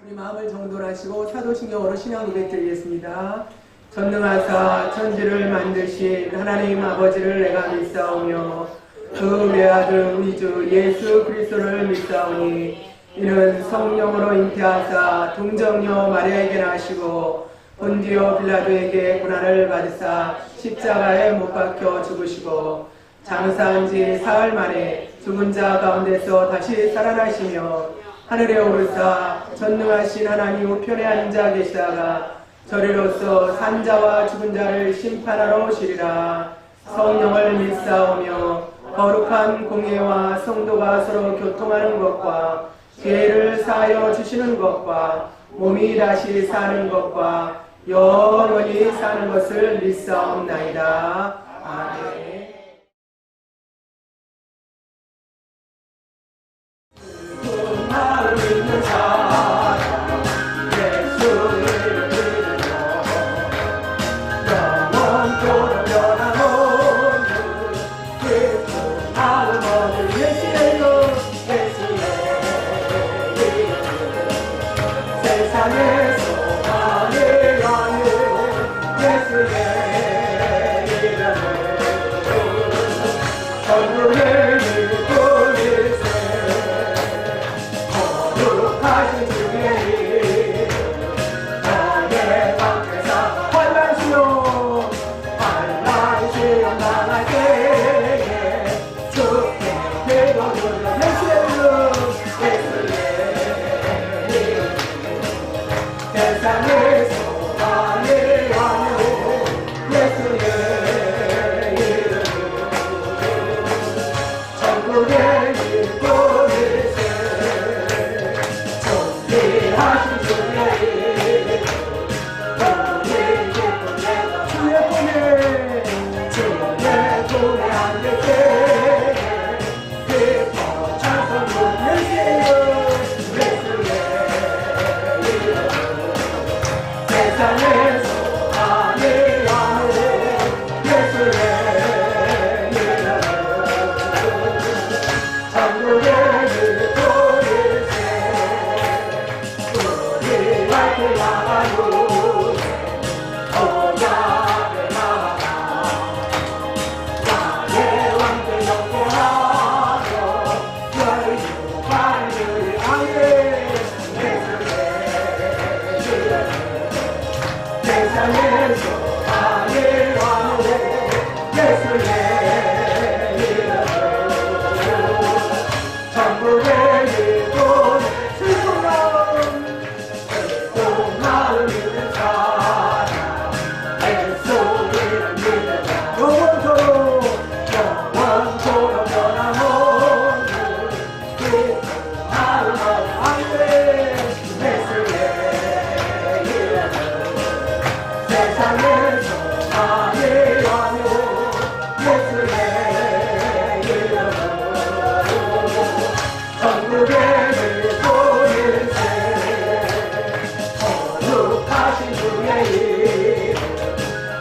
우리 마음을 정돈하시고 사도신경으로 신앙 고백 드리겠습니다. 전능하사 천지를 만드신 하나님 아버지를 내가 믿사오며 그 외아들 우리 주 예수 그리스도를 믿사오니 이는 성령으로 잉태하사 동정녀 마리아에게 나시고 본디오 빌라도에게 고난을 받으사 십자가에 못 박혀 죽으시고 장사한 지 사흘 만에 죽은 자 가운데서 다시 살아나시며 하늘에 오르사 전능하신 하나님 우편에 앉아 계시다가 저리로서 산자와 죽은 자를 심판하러 오시리라. 성령을 믿사오며 거룩한 공예와 성도가 서로 교통하는 것과 죄를 사하여 주시는 것과 몸이 다시 사는 것과 영원히 사는 것을 믿사옵나이다. 아멘. 믿는 사람 예수를 믿으며 영원토록 변함없는 예수 마음 얻을 예수의 이름 세상의 소망을 여는 예수의 이름을 전국을 환란시로 세상의 소망이 아니오 예수의 이름으로 천국의 일꾼일세 거룩하신 주의 이름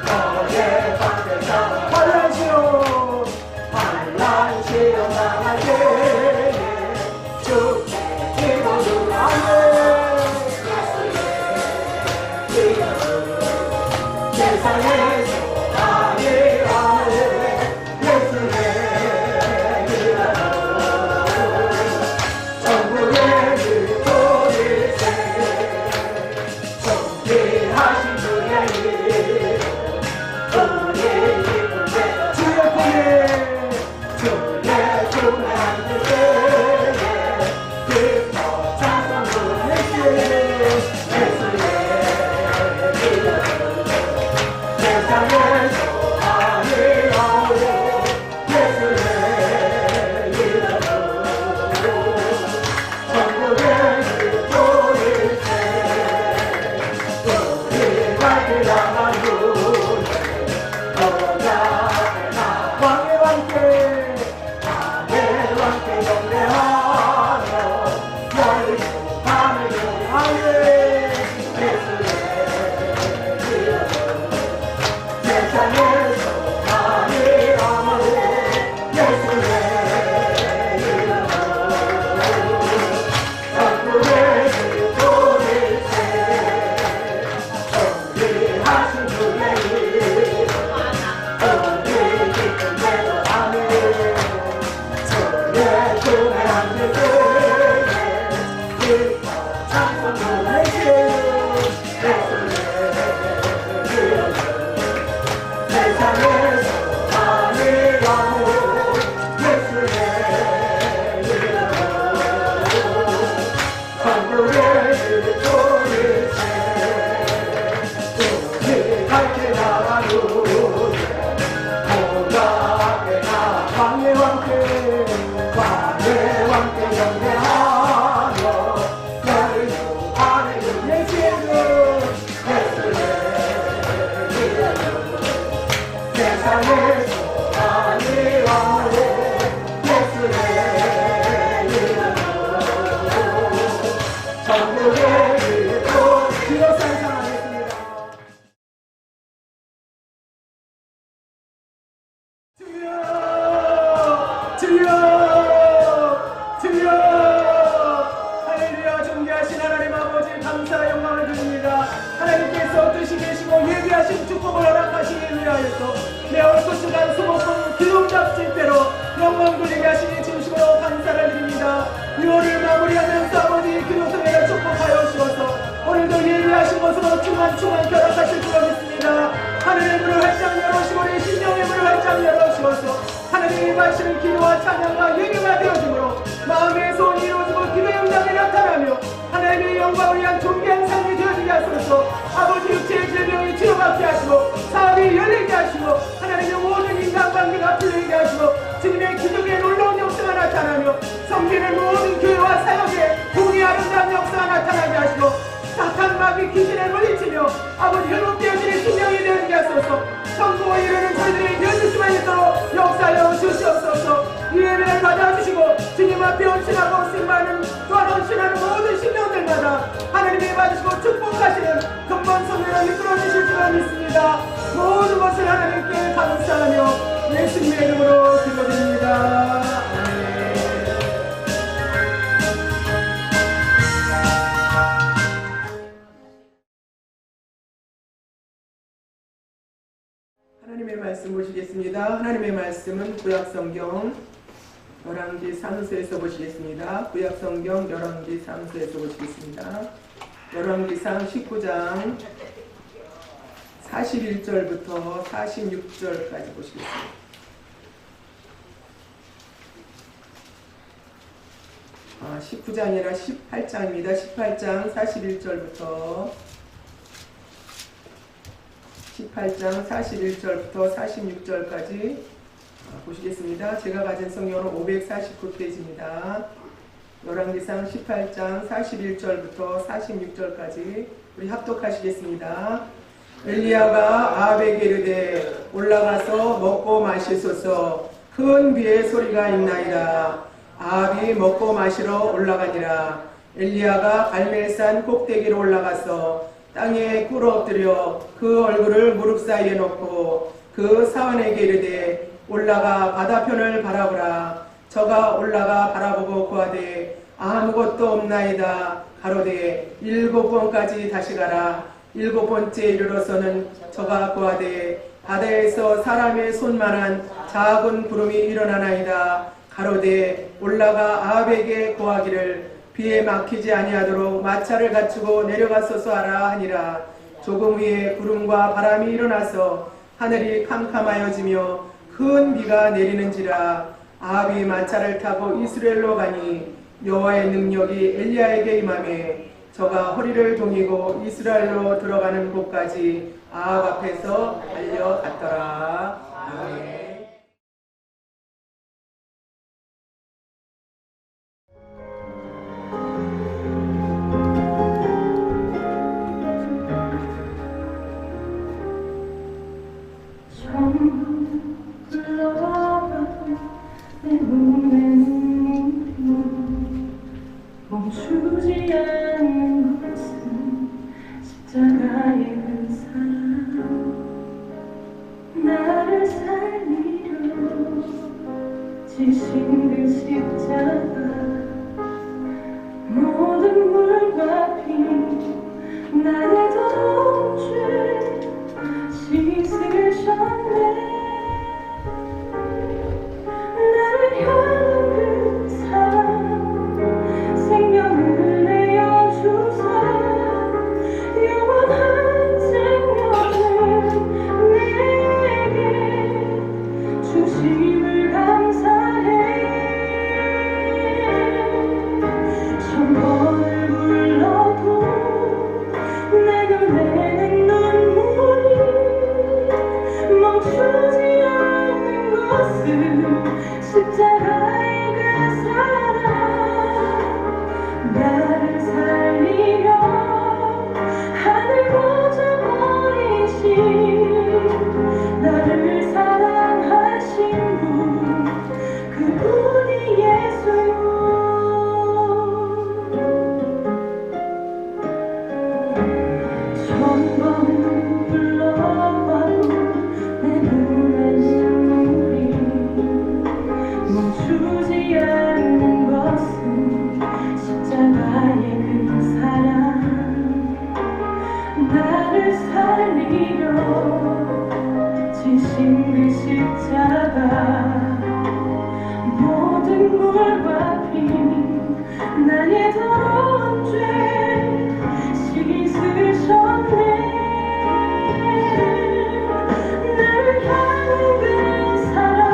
너의 밖에서 환란시로 나갈 때에 주께 기도하네 세상의 소망이 아네 예수의 이름으로 천국의 일꾼일세 존귀하신 주의 이름 우리 기쁨에 주의 품에 주의 품에 앉을 때에 기뻐 찬송 부르시네 예수의 이름 세상의 소망이 아오고 예수의 이름으로 천국의 일꾼일세 우리 갈길 나간 후에 너가 나 왕의 왕께 영대하며 열리고 밤을 요하네 예수의 이름으로 세상의 소망이 아무 예수의 이름으로 천국의 일꾼일세 존귀하신 주의 이름 우리 기쁨 대도하네 주의 품에 앉을 때에 기뻐 찬송 부르시네 예수의 이름으로 세상의 소망이 아무 예수의 이름으로 천국의 일꾼일세 우리 갈길 나간 후에 모가게 나 왕의 왕께 영대하며 열리고 하늘 예수의 이름으로 세상의 소망이 아무 예수의 이름으로 천국의 일꾼 기도 찬송하겠습니다. 주여 주여 주여 할렐루야 존귀하신 하나님 아버지 감사 영광을 드립니다. 하나님께서 뜻이 계시고 예비하신 축복을 허락하시기 위하여서 내 얼굴수간 수목금 기둥잡질대로 영광 돌리게 하시니 진심으로 감사를 드립니다. 6월을 마무리하면서 아버지 기도성회를 축복하여 주셔서 오늘도 예비하신 것으로 충만충만 결합하실 줄 믿습니다. 하늘의 문을 활짝 열어주시고 우리 심령의 문을 활짝 열어주셔서 하나님의 임하시는 기도와 찬양과 예배가 되어지므로 마음의 소원이 이루어지고 기도의 응답이 나타나며 하나님의 영광을 위한 존귀한 삶이 되어지게 하소서. 아버지 육체의 질병이 치료받게 하시고 사업이 열리게 하시고 하나님의 모든 인간관계가 풀리게 하시고 주님의 기적의 놀라운 역사가 나타나며 섬기는 모든 교회와 사역에 공의 아름다운 역사가 나타나게 하시고 사탄 마귀 귀신을 물리치며 아버지 회복되어지는 심령이 되어지게 하소서. 천국에 이르는 저희들이 열릴 수만 있도록 역사하여 주시옵소서. 이 예배를 받아주시고 주님 앞에 헌신하고 승마하는 또한 헌신하는 모든 심령들마다 하나님이 받으시고 축복하시는 근본 성령을 이끌어 주실 줄 믿습니다. 모든 것을 하나님께 감사하며 예수님의 이름으로 기도드립니다. 하나님의 말씀 보시겠습니다. 하나님의 말씀은 구약성경 열왕기 3서에서 보시겠습니다. 구약성경 열왕기 3서에서 보시겠습니다. 열왕기상 19장 41절부터 46절까지 보시겠습니다. 19장이라 18장입니다. 18장 41절부터 46절까지 보시겠습니다. 제가 가진 성경은 549페이지입니다. 열왕기상 18장 41절부터 46절까지 우리 합독하시겠습니다. 엘리야가 아합에게 이르되 올라가서 먹고 마시소서. 큰 비의 소리가 있나이다. 아합이 먹고 마시러 올라가니라. 엘리야가 갈멜산 꼭대기로 올라가서 땅에 꿇어 엎드려 그 얼굴을 무릎 사이에 놓고 그 사원에게 이르되 올라가 바다편을 바라보라. 저가 올라가 바라보고 구하되 아무것도 없나이다. 가로되 7번까지 다시 가라. 7번째 이르러서는 저가 구하되 바다에서 사람의 손만한 작은 구름이 일어나나이다. 가로되 올라가 아합에게 구하기를 비에 막히지 아니하도록 마차를 갖추고 내려가소서 하라 하니라. 조금 후에 구름과 바람이 일어나서 하늘이 캄캄하여지며 큰 비가 내리는지라. 아합이 마차를 타고 이스라엘로 가니 여호와의 능력이 엘리야에게 임하매 저가 허리를 동이고 이스라엘로 들어가는 곳까지 아합 앞에서 달려갔더라. 아멘. 멈추지 않는 것은 십자가의 그 사랑. 나를 살리려 지신 그 십자가. 모든 물과 피 나의 더러운 죄 씻으셨네. 나를 향한 그 사랑 생명을 내어주사 영원한 생명을 내게 주심을 감사해. 천번을 불러도 내 눈에는 눈물이 멈추지 않는 것은 십자가의 그 사랑. 나를 살리려 하늘 꽂아버리신 나를 사랑하신 분, 그분이 예수요. 천번을 불러봐도 내 눈엔 눈물이 멈추지 않는 것은 십자가의 그 사랑. 나를 살리려 지신 그 십자가. 모든 물과 피 나의 더러운 죄 씻으셨네. 나를 향한 그 사랑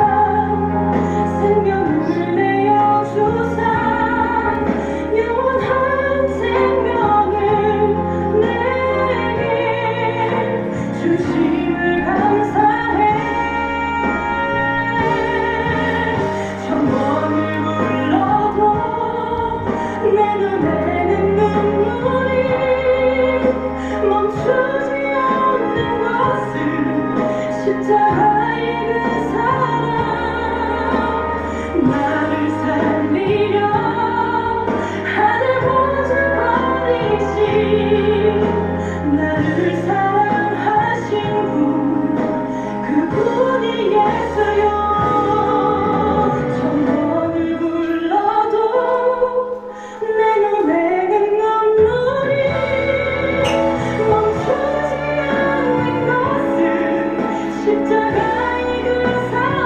생명을 내어주사 영원한 생명을 내게 주심을 감사해. 천번을 불러도 내 눈에는 눈물이 멈추지 않는 것은 십자가의 그 사랑. 나를 살리려 하늘 꽂아버리신 나를 사랑하신 분, 그분이 예수요. 천번을 불러도 내 눈에는 눈물이 멈추지 않는 것은 십자가의 그 사랑.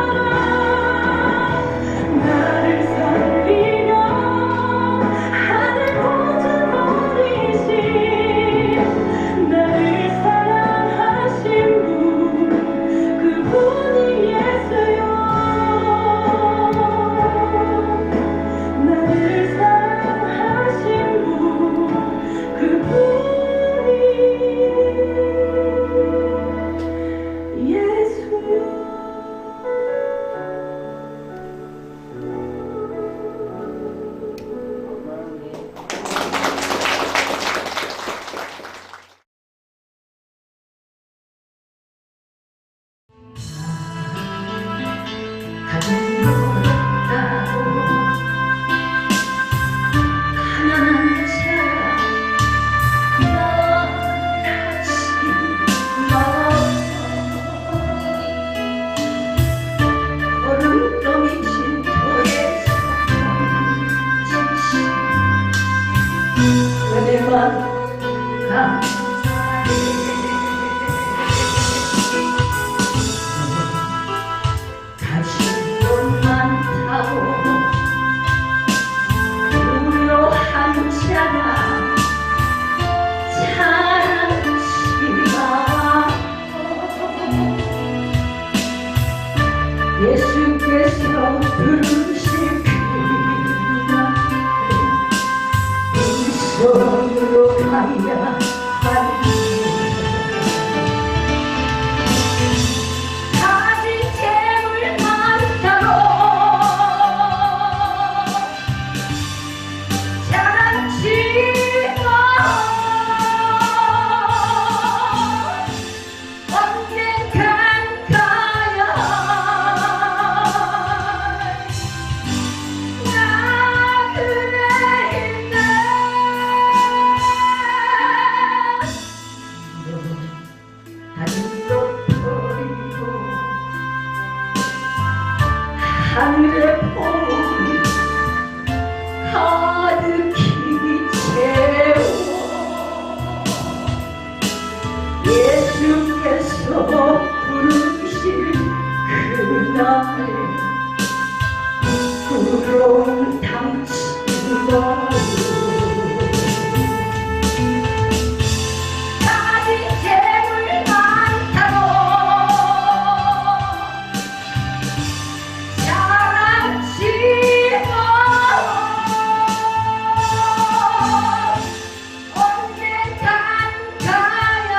예수께서 부르실 그 손으로 가야 하니 가진 재물 많다고 자랑치 마 언젠간 가야 나 그대인데 가진 것 버리고 하늘의 봄을 가득히 채워 예수께서 부르실 그날에 부러운 당신과 가진 재물 많다고 자랑치 마 언젠간 가야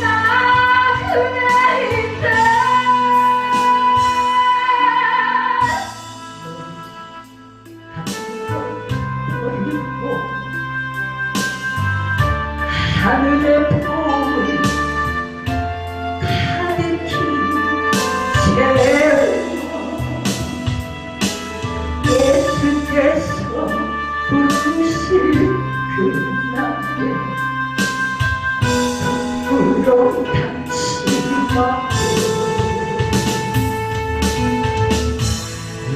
나 그대인데 버리고 하늘의 봄을 가득히 채워 예수께서 부르실 그날에 부러운 당신과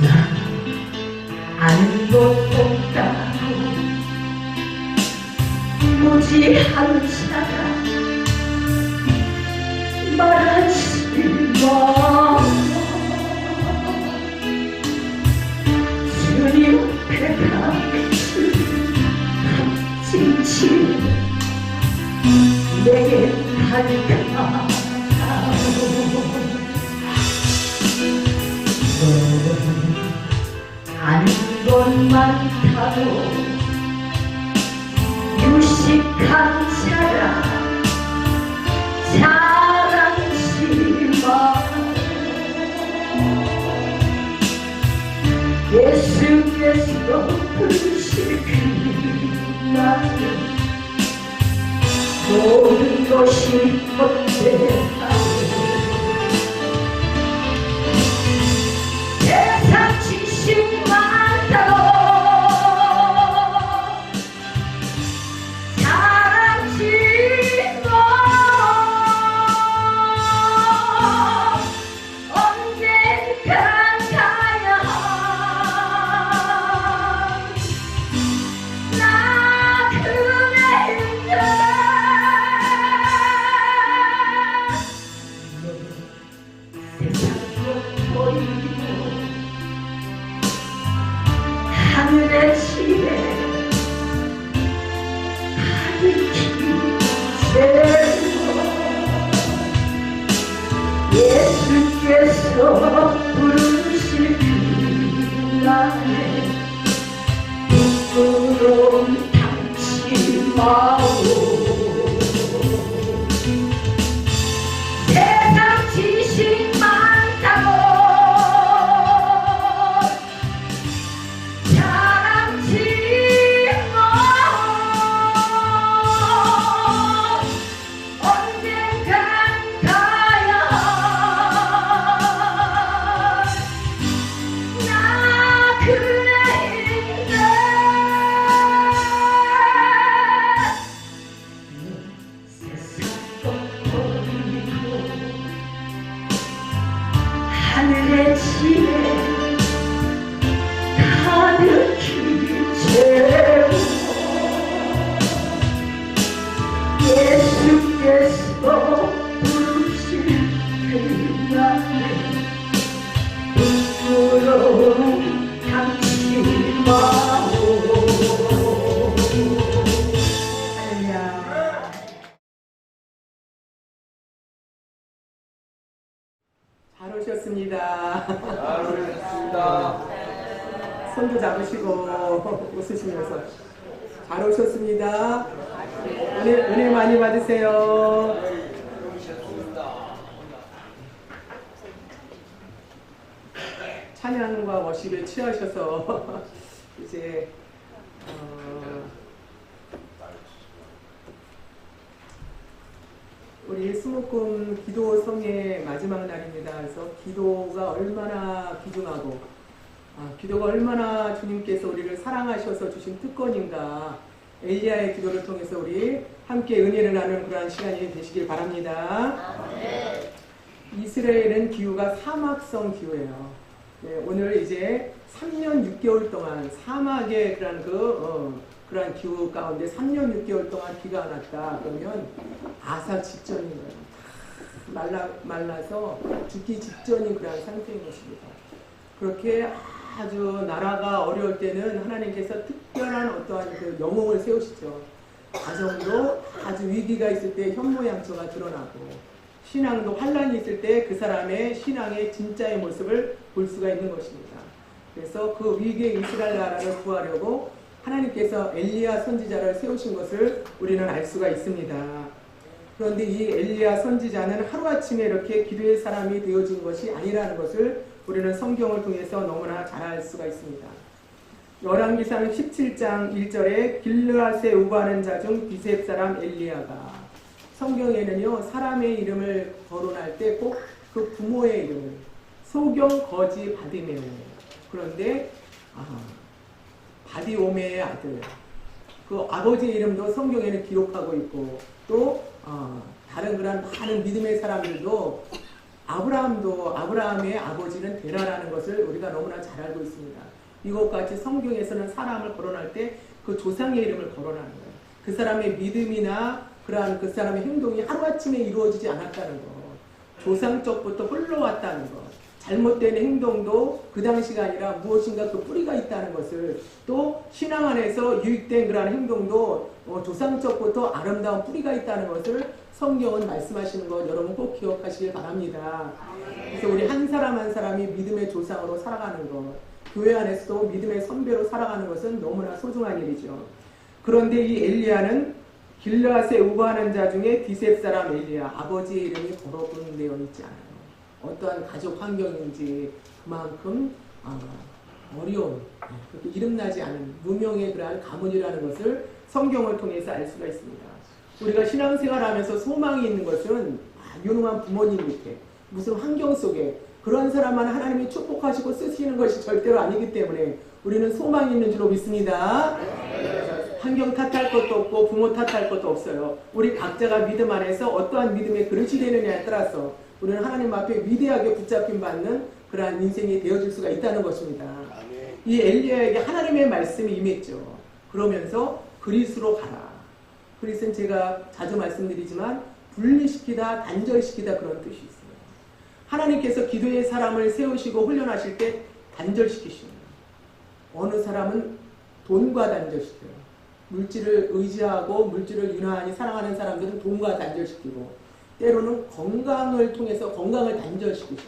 나 아는 것 없다고 무지한 자가 말하지 마 주님 앞에 닥칠 진치 내게 다가가오 아는 것 많다고 유식한 자라 자랑치 마 예수께서 부르실 그날에 모든 것이 헛되다고 세상 지식 많다고 자랑치 마 언젠간 가야 나 그대인데 세상도 보이고 하늘의 집에 가득히 채워 예수께서 부르실 그날에 부끄러움 당치 마오 세상 지식 많다고 자랑치 마 언젠간 가야 나 그대인데 세상 버리고 하늘의 집에 가득히 채워 예수께서 부르실 그날에 부끄러움 당치 마오 오셨습니다. 잘 오셨습니다. 손도 잡으시고 웃으시면서 잘 오셨습니다. 은혜 많이 받으세요. 찬양과 워십에 취하셔서 이제 우리 수목금 기도성의 마지막 날입니다. 그래서 기도가 얼마나 귀중하고 기도가 얼마나 주님께서 우리를 사랑하셔서 주신 특권인가, 엘리야의 기도를 통해서 우리 함께 은혜를 나누는 그러한 시간이 되시길 바랍니다. 이스라엘은 기후가 사막성 기후예요. 네, 오늘 이제 3년 6개월 동안 사막의 그러한 기후 가운데 3년 6개월 동안 비가 안 왔다 그러면 아사 직전인 거예요. 말라서 죽기 직전인 그런 상태인 것입니다. 그렇게 아주 나라가 어려울 때는 하나님께서 특별한 어떠한 그 영웅을 세우시죠. 가정도 아주 위기가 있을 때 현모양처가 드러나고, 신앙도 환란이 있을 때 그 사람의 신앙의 진짜의 모습을 볼 수가 있는 것입니다. 그래서 그 위기의 이스라엘 나라를 구하려고 하나님께서 엘리야 선지자를 세우신 것을 우리는 알 수가 있습니다. 그런데 이 엘리야 선지자는 하루아침에 이렇게 기도의 사람이 되어진 것이 아니라는 것을 우리는 성경을 통해서 너무나 잘 알 수가 있습니다. 열왕기상 17장 1절에 길르앗에 우거하는 자 중 비셉 사람 엘리야가, 성경에는요 사람의 이름을 거론할 때 꼭 그 부모의 이름을 소경 거지 바디메오, 그런데 바디오메의 아들, 그 아버지의 이름도 성경에는 기록하고 있고, 또 다른 그런 많은 믿음의 사람들도 아브라함의 아버지는 데라라는 것을 우리가 너무나 잘 알고 있습니다. 이것같이 성경에서는 사람을 거론할 때 그 조상의 이름을 거론하는 거예요. 그 사람의 믿음이나 그러한 그 사람의 행동이 하루아침에 이루어지지 않았다는 것, 조상적부터 흘러왔다는 것, 잘못된 행동도 그 당시가 아니라 무엇인가 그 뿌리가 있다는 것을, 또 신앙 안에서 유익된 그러한 행동도 조상적부터 아름다운 뿌리가 있다는 것을 성경은 말씀하시는 것 여러분 꼭 기억하시길 바랍니다. 그래서 우리 한 사람 한 사람이 믿음의 조상으로 살아가는 것, 교회 안에서도 믿음의 선배로 살아가는 것은 너무나 소중한 일이죠. 그런데 이 엘리야는 길르앗에 우거하는 자 중에 디셉 사람 엘리야, 아버지의 이름이 거론되어 있지 않아요. 어떠한 가족 환경인지 그만큼 어려운, 그렇게 이름나지 않은 무명의 그러한 가문이라는 것을 성경을 통해서 알 수가 있습니다. 우리가 신앙생활하면서 소망이 있는 것은 유능한 부모님 밑에, 무슨 환경 속에 그런 사람만 하나님이 축복하시고 쓰시는 것이 절대로 아니기 때문에 우리는 소망이 있는 줄로 믿습니다. 환경 탓할 것도 없고 부모 탓할 것도 없어요. 우리 각자가 믿음 안에서 어떠한 믿음의 그릇이 되느냐에 따라서 우리는 하나님 앞에 위대하게 붙잡힘 받는 그러한 인생이 되어질 수가 있다는 것입니다. 이 엘리야에게 하나님의 말씀이 임했죠. 그러면서 그리스로 가라. 그리스는 제가 자주 말씀드리지만 분리시키다, 단절시키다 그런 뜻이 있어요. 하나님께서 기도의 사람을 세우시고 훈련하실 때 단절시키십니다. 어느 사람은 돈과 단절시켜요. 물질을 의지하고 물질을 유난히 사랑하는 사람들은 돈과 단절시키고, 때로는 건강을 통해서 건강을 단절시키죠.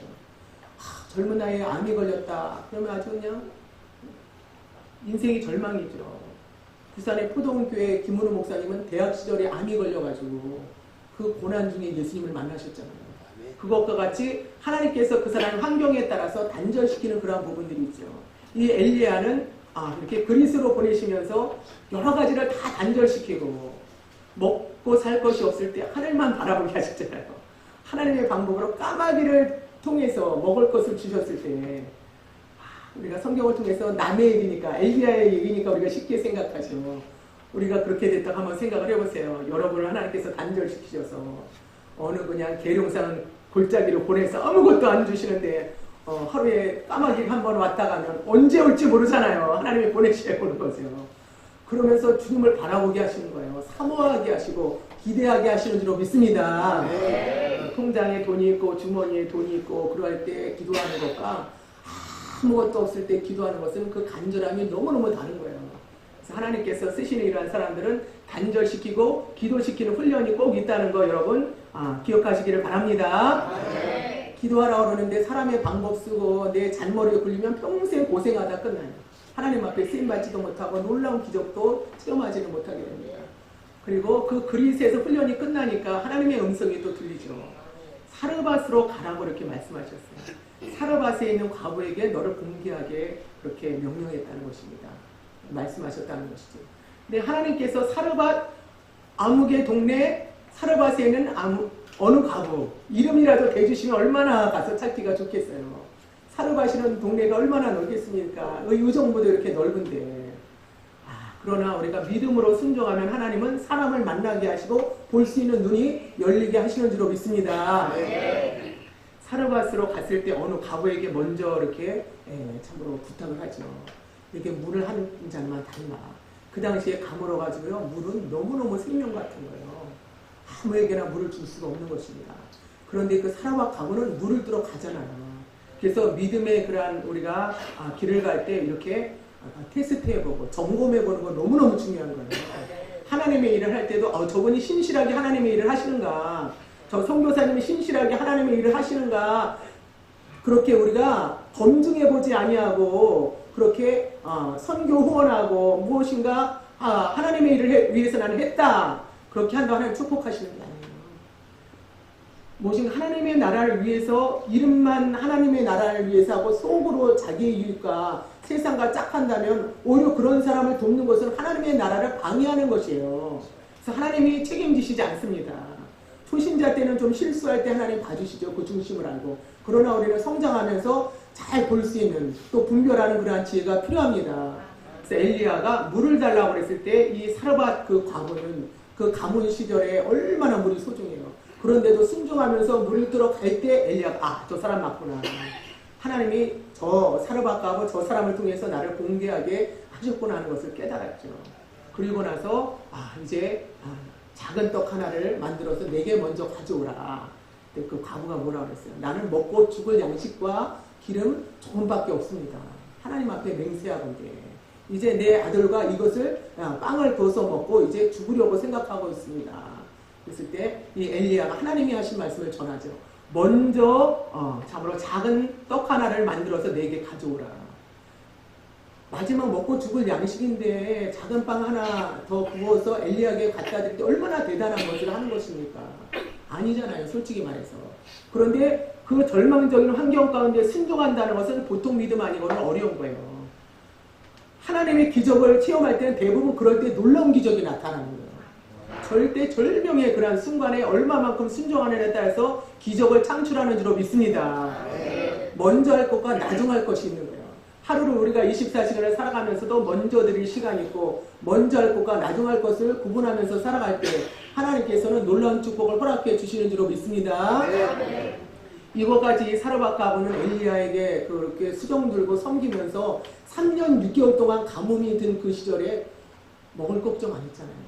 젊은 나이에 암이 걸렸다 그러면 아주 그냥 인생이 절망이죠. 부산의 포동교회 김문우 목사님은 대학 시절에 암이 걸려가지고 그 고난 중에 예수님을 만나셨잖아요. 그것과 같이 하나님께서 그 사람의 환경에 따라서 단절시키는 그러한 부분들이 있죠. 이 엘리야는 이렇게 그리스로 보내시면서 여러 가지를 다 단절시키고, 먹고 살 것이 없을 때 하늘만 바라보게 하셨잖아요. 하나님의 방법으로 까마귀를 통해서 먹을 것을 주셨을 때, 우리가 성경을 통해서 남의 얘기니까, 엘리야의 얘기니까 우리가 쉽게 생각하죠. 우리가 그렇게 됐다고 한번 생각을 해보세요. 여러분을 하나님께서 단절시키셔서 어느 그냥 계룡산 골짜기로 보내서 아무것도 안 주시는데 하루에 까마귀 한 번 왔다 가면 언제 올지 모르잖아요. 하나님이 보내셔야 오는 거죠. 그러면서 주님을 바라보게 하시는 거예요. 사모하게 하시고 기대하게 하시는 줄로 믿습니다. 통장에 돈이 있고 주머니에 돈이 있고 그럴 때 기도하는 것과 아무것도 없을 때 기도하는 것은 그 간절함이 너무너무 다른 거예요. 그래서 하나님께서 쓰시는 이러한 사람들은 단절시키고 기도시키는 훈련이 꼭 있다는 거 여러분 기억하시기를 바랍니다. 기도하라 그러는데 사람의 방법 쓰고 내 잔머리에 굴리면 평생 고생하다 끝나요. 하나님 앞에 쓰임받지도 못하고 놀라운 기적도 체험하지는 못하게 됩니다. 그리고 그 그리스에서 훈련이 끝나니까 하나님의 음성이 또 들리죠. 사르밧으로 가라고 이렇게 말씀하셨어요. 사르밧에 있는 과부에게 너를 공개하게 그렇게 명령했다는 것입니다. 말씀하셨다는 것이죠. 근데 하나님께서 사르밧 아무개 동네 사르밧에 있는 어느 과부 이름이라도 대주시면 얼마나 가서 찾기가 좋겠어요. 사르밧이라는 동네가 얼마나 넓겠습니까? 의정부도 이렇게 넓은데. 그러나 우리가 믿음으로 순종하면 하나님은 사람을 만나게 하시고 볼 수 있는 눈이 열리게 하시는 줄로 믿습니다. 네. 사르밧으로 갔을 때 어느 과부에게 먼저 이렇게 참으로 부탁을 하죠. 이렇게 물을 한 잔만 달라. 그 당시에 가물어가지고요. 물은 너무너무 생명 같은 거예요. 아무에게나 물을 줄 수가 없는 것입니다. 그런데 그 사르밧 과부는 물을 들어 가잖아요. 그래서 믿음의 그러한 우리가 길을 갈 때 이렇게 테스트해보고 점검해보는 건 너무너무 중요한 거예요. 하나님의 일을 할 때도 저분이 신실하게 하나님의 일을 하시는가, 저 선교사님이 신실하게 하나님의 일을 하시는가, 그렇게 우리가 검증해보지 아니하고 그렇게 선교 후원하고 무엇인가 하나님의 일을 위해서 나는 했다, 그렇게 한다고 하나님 축복하시는 게 아니에요. 무엇인가 하나님의 나라를 위해서 이름만 하나님의 나라를 위해서 하고 속으로 자기의 이익과 세상과 짝한다면 오히려 그런 사람을 돕는 것은 하나님의 나라를 방해하는 것이에요. 그래서 하나님이 책임지시지 않습니다. 초신자 때는 좀 실수할 때 하나님 봐주시죠. 그 중심을 알고. 그러나 우리는 성장하면서 잘 볼 수 있는 또 분별하는 그러한 지혜가 필요합니다. 그래서 엘리야가 물을 달라고 그랬을 때 이 사르밧 그 과부는 그 가문 시절에 얼마나 물이 소중해요. 그런데도 순종하면서 물을 들어 갈 때 엘리야가 저 사람 맞구나. 하나님이 저 사르밧 과부 저 사람을 통해서 나를 공개하게 하셨구나 하는 것을 깨달았죠. 그리고 나서 이제 작은 떡 하나를 만들어서 내게 먼저 가져오라. 근데 그 과부가 뭐라고 그랬어요? 나는 먹고 죽을 양식과 기름 조금밖에 없습니다. 하나님 앞에 맹세하건대 이제 내 아들과 이것을 빵을 구워서 먹고 이제 죽으려고 생각하고 있습니다. 그랬을 때 이 엘리야가 하나님이 하신 말씀을 전하죠. 먼저 참으로 작은 떡 하나를 만들어서 내게 가져오라. 마지막 먹고 죽을 양식인데 작은 빵 하나 더 구워서 엘리야에게 갖다 드릴 때 얼마나 대단한 것을 하는 것입니까? 아니잖아요, 솔직히 말해서. 그런데 그 절망적인 환경 가운데 순종한다는 것은 보통 믿음 아니고는 어려운 거예요. 하나님의 기적을 체험할 때는 대부분 그럴 때 놀라운 기적이 나타나는 거예요. 절대 절명의 그러한 순간에 얼마만큼 순종하느냐에 따라서 기적을 창출하는 줄로 믿습니다. 먼저 할 것과 나중 할 것이 있는 거예요. 하루를 우리가 24시간을 살아가면서도 먼저 드릴 시간이 있고 먼저 할 것과 나중 할 것을 구분하면서 살아갈 때 하나님께서는 놀라운 축복을 허락해 주시는 줄로 믿습니다. 이거까지 사르밧 과부는 엘리야에게 그렇게 수종 들고 섬기면서 3년 6개월 동안 가뭄이 든 그 시절에 먹을 걱정 안 했잖아요.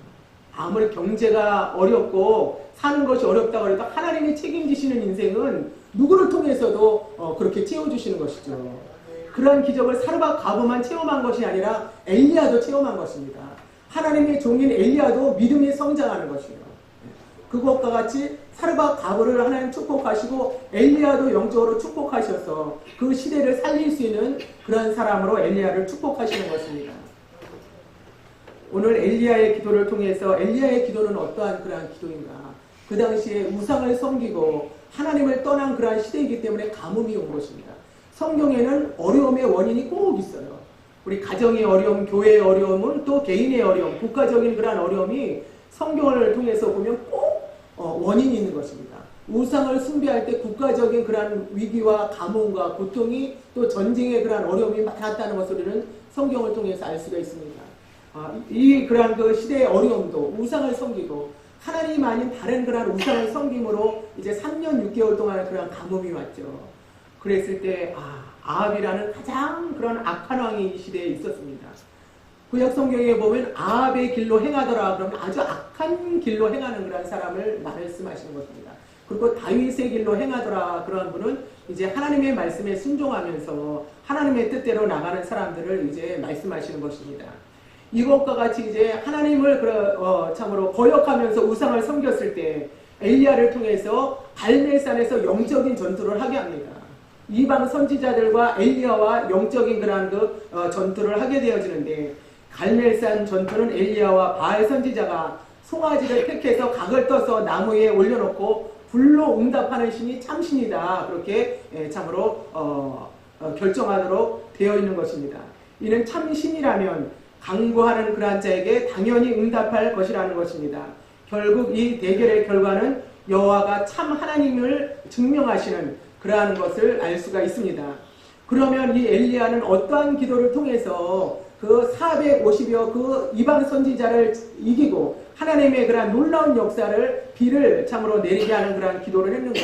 아무리 경제가 어렵고 사는 것이 어렵다고 해도 하나님이 책임지시는 인생은 누구를 통해서도 그렇게 채워주시는 것이죠. 그러한 기적을 사르밧 과부만 체험한 것이 아니라 엘리야도 체험한 것입니다. 하나님의 종인 엘리야도 믿음이 성장하는 것이에요. 그것과 같이 사르밧 과부를 하나님 축복하시고 엘리야도 영적으로 축복하셔서 그 시대를 살릴 수 있는 그런 사람으로 엘리야를 축복하시는 것입니다. 오늘 엘리야의 기도를 통해서 엘리야의 기도는 어떠한 그러한 기도인가? 그 당시에 우상을 섬기고 하나님을 떠난 그러한 시대이기 때문에 가뭄이 온 것입니다. 성경에는 어려움의 원인이 꼭 있어요. 우리 가정의 어려움, 교회의 어려움은 또 개인의 어려움, 국가적인 그러한 어려움이 성경을 통해서 보면 꼭 원인이 있는 것입니다. 우상을 숭배할 때 국가적인 그러한 위기와 가뭄과 고통이 또 전쟁의 그러한 어려움이 많았다는 것을 우리는 성경을 통해서 알 수가 있습니다. 이 그러한 그 시대의 어려움도 우상을 섬기고 하나님 아닌 다른 그러한 우상을 섬김으로 이제 3년 6개월 동안 그러한 가뭄이 왔죠. 그랬을 때 아합이라는 가장 그런 악한 왕이 이 시대에 있었습니다. 구약 성경에 보면 아합의 길로 행하더라 그러면 아주 악한 길로 행하는 그런 사람을 말씀하시는 것입니다. 그리고 다윗의 길로 행하더라 그런 분은 이제 하나님의 말씀에 순종하면서 하나님의 뜻대로 나가는 사람들을 이제 말씀하시는 것입니다. 이것과 같이 이제 하나님을 참으로 거역하면서 우상을 섬겼을 때 엘리야를 통해서 갈멜산에서 영적인 전투를 하게 합니다. 이방 선지자들과 엘리야와 영적인 그러한 전투를 하게 되어지는데, 갈멜산 전투는 엘리야와 바알 선지자가 송아지를 택해서 각을 떠서 나무에 올려놓고 불로 응답하는 신이 참신이다, 그렇게 참으로 결정하도록 되어 있는 것입니다. 이는 참신이라면 강구하는 그러한 자에게 당연히 응답할 것이라는 것입니다. 결국 이 대결의 결과는 여호와가 참 하나님을 증명하시는 그러한 것을 알 수가 있습니다. 그러면 이 엘리야는 어떠한 기도를 통해서 그 450여 그 이방 선지자를 이기고 하나님의 그러한 놀라운 역사를 비를 참으로 내리게 하는 그러한 기도를 했는가?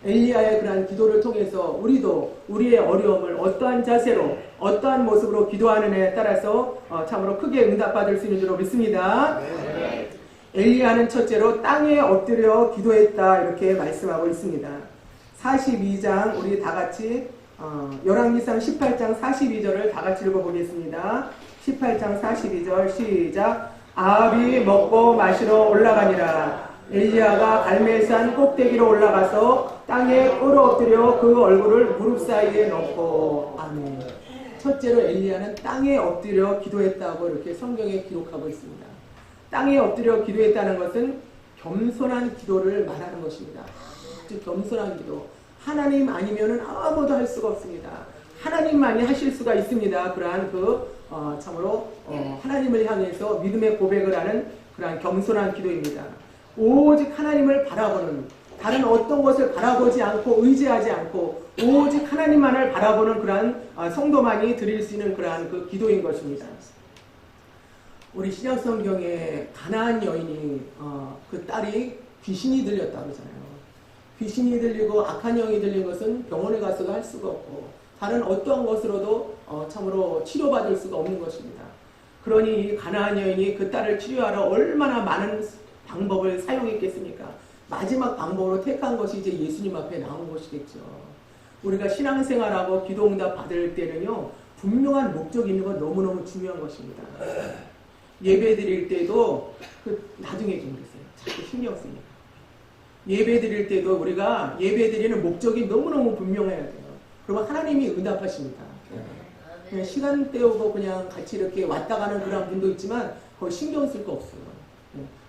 엘리야의 그러한 기도를 통해서 우리도 우리의 어려움을 어떠한 자세로 어떠한 모습으로 기도하느냐에 따라서 참으로 크게 응답받을 수 있는 줄로 믿습니다. 엘리야는 첫째로 땅에 엎드려 기도했다, 이렇게 말씀하고 있습니다. 42장 우리 다 같이 열왕기상 18장 42절을 다 같이 읽어보겠습니다. 18장 42절 시작. 아합이 먹고 마시러 올라가니라. 엘리야가 갈멜산 꼭대기로 올라가서 땅에 꿇어 엎드려 그 얼굴을 무릎 사이에 넣고. 아멘. 첫째로 엘리야는 땅에 엎드려 기도했다고 이렇게 성경에 기록하고 있습니다. 땅에 엎드려 기도했다는 것은 겸손한 기도를 말하는 것입니다. 아주 겸손한 기도. 하나님 아니면은 아무도 할 수가 없습니다. 하나님만이 하실 수가 있습니다. 그러한 참으로 하나님을 향해서 믿음의 고백을 하는 그러한 겸손한 기도입니다. 오직 하나님을 바라보는, 다른 어떤 것을 바라보지 않고 의지하지 않고 오직 하나님만을 바라보는 그러한 성도만이 드릴 수 있는 그러한 그 기도인 것입니다. 우리 신약 성경에 가나안 여인이 그 딸이 귀신이 들렸다고 그러잖아요. 귀신이 들리고 악한 영이 들린 것은 병원에 가서도 할 수가 없고 다른 어떠한 것으로도 참으로 치료받을 수가 없는 것입니다. 그러니 이 가나안 여인이 그 딸을 치료하러 얼마나 많은 방법을 사용했겠습니까? 마지막 방법으로 택한 것이 이제 예수님 앞에 나온 것이겠죠. 우리가 신앙생활하고 기도응답 받을 때는요, 분명한 목적이 있는 건 너무너무 중요한 것입니다. 예배 드릴 때도 나중에 좀 그랬어요. 자꾸 신경 쓰니까. 예배 드릴 때도 우리가 예배 드리는 목적이 너무너무 분명해야 돼요. 그러면 하나님이 응답하십니다. 그냥 시간 때우고 그냥 같이 이렇게 왔다 가는 그런 분도 있지만 거의 신경 쓸 거 없어요.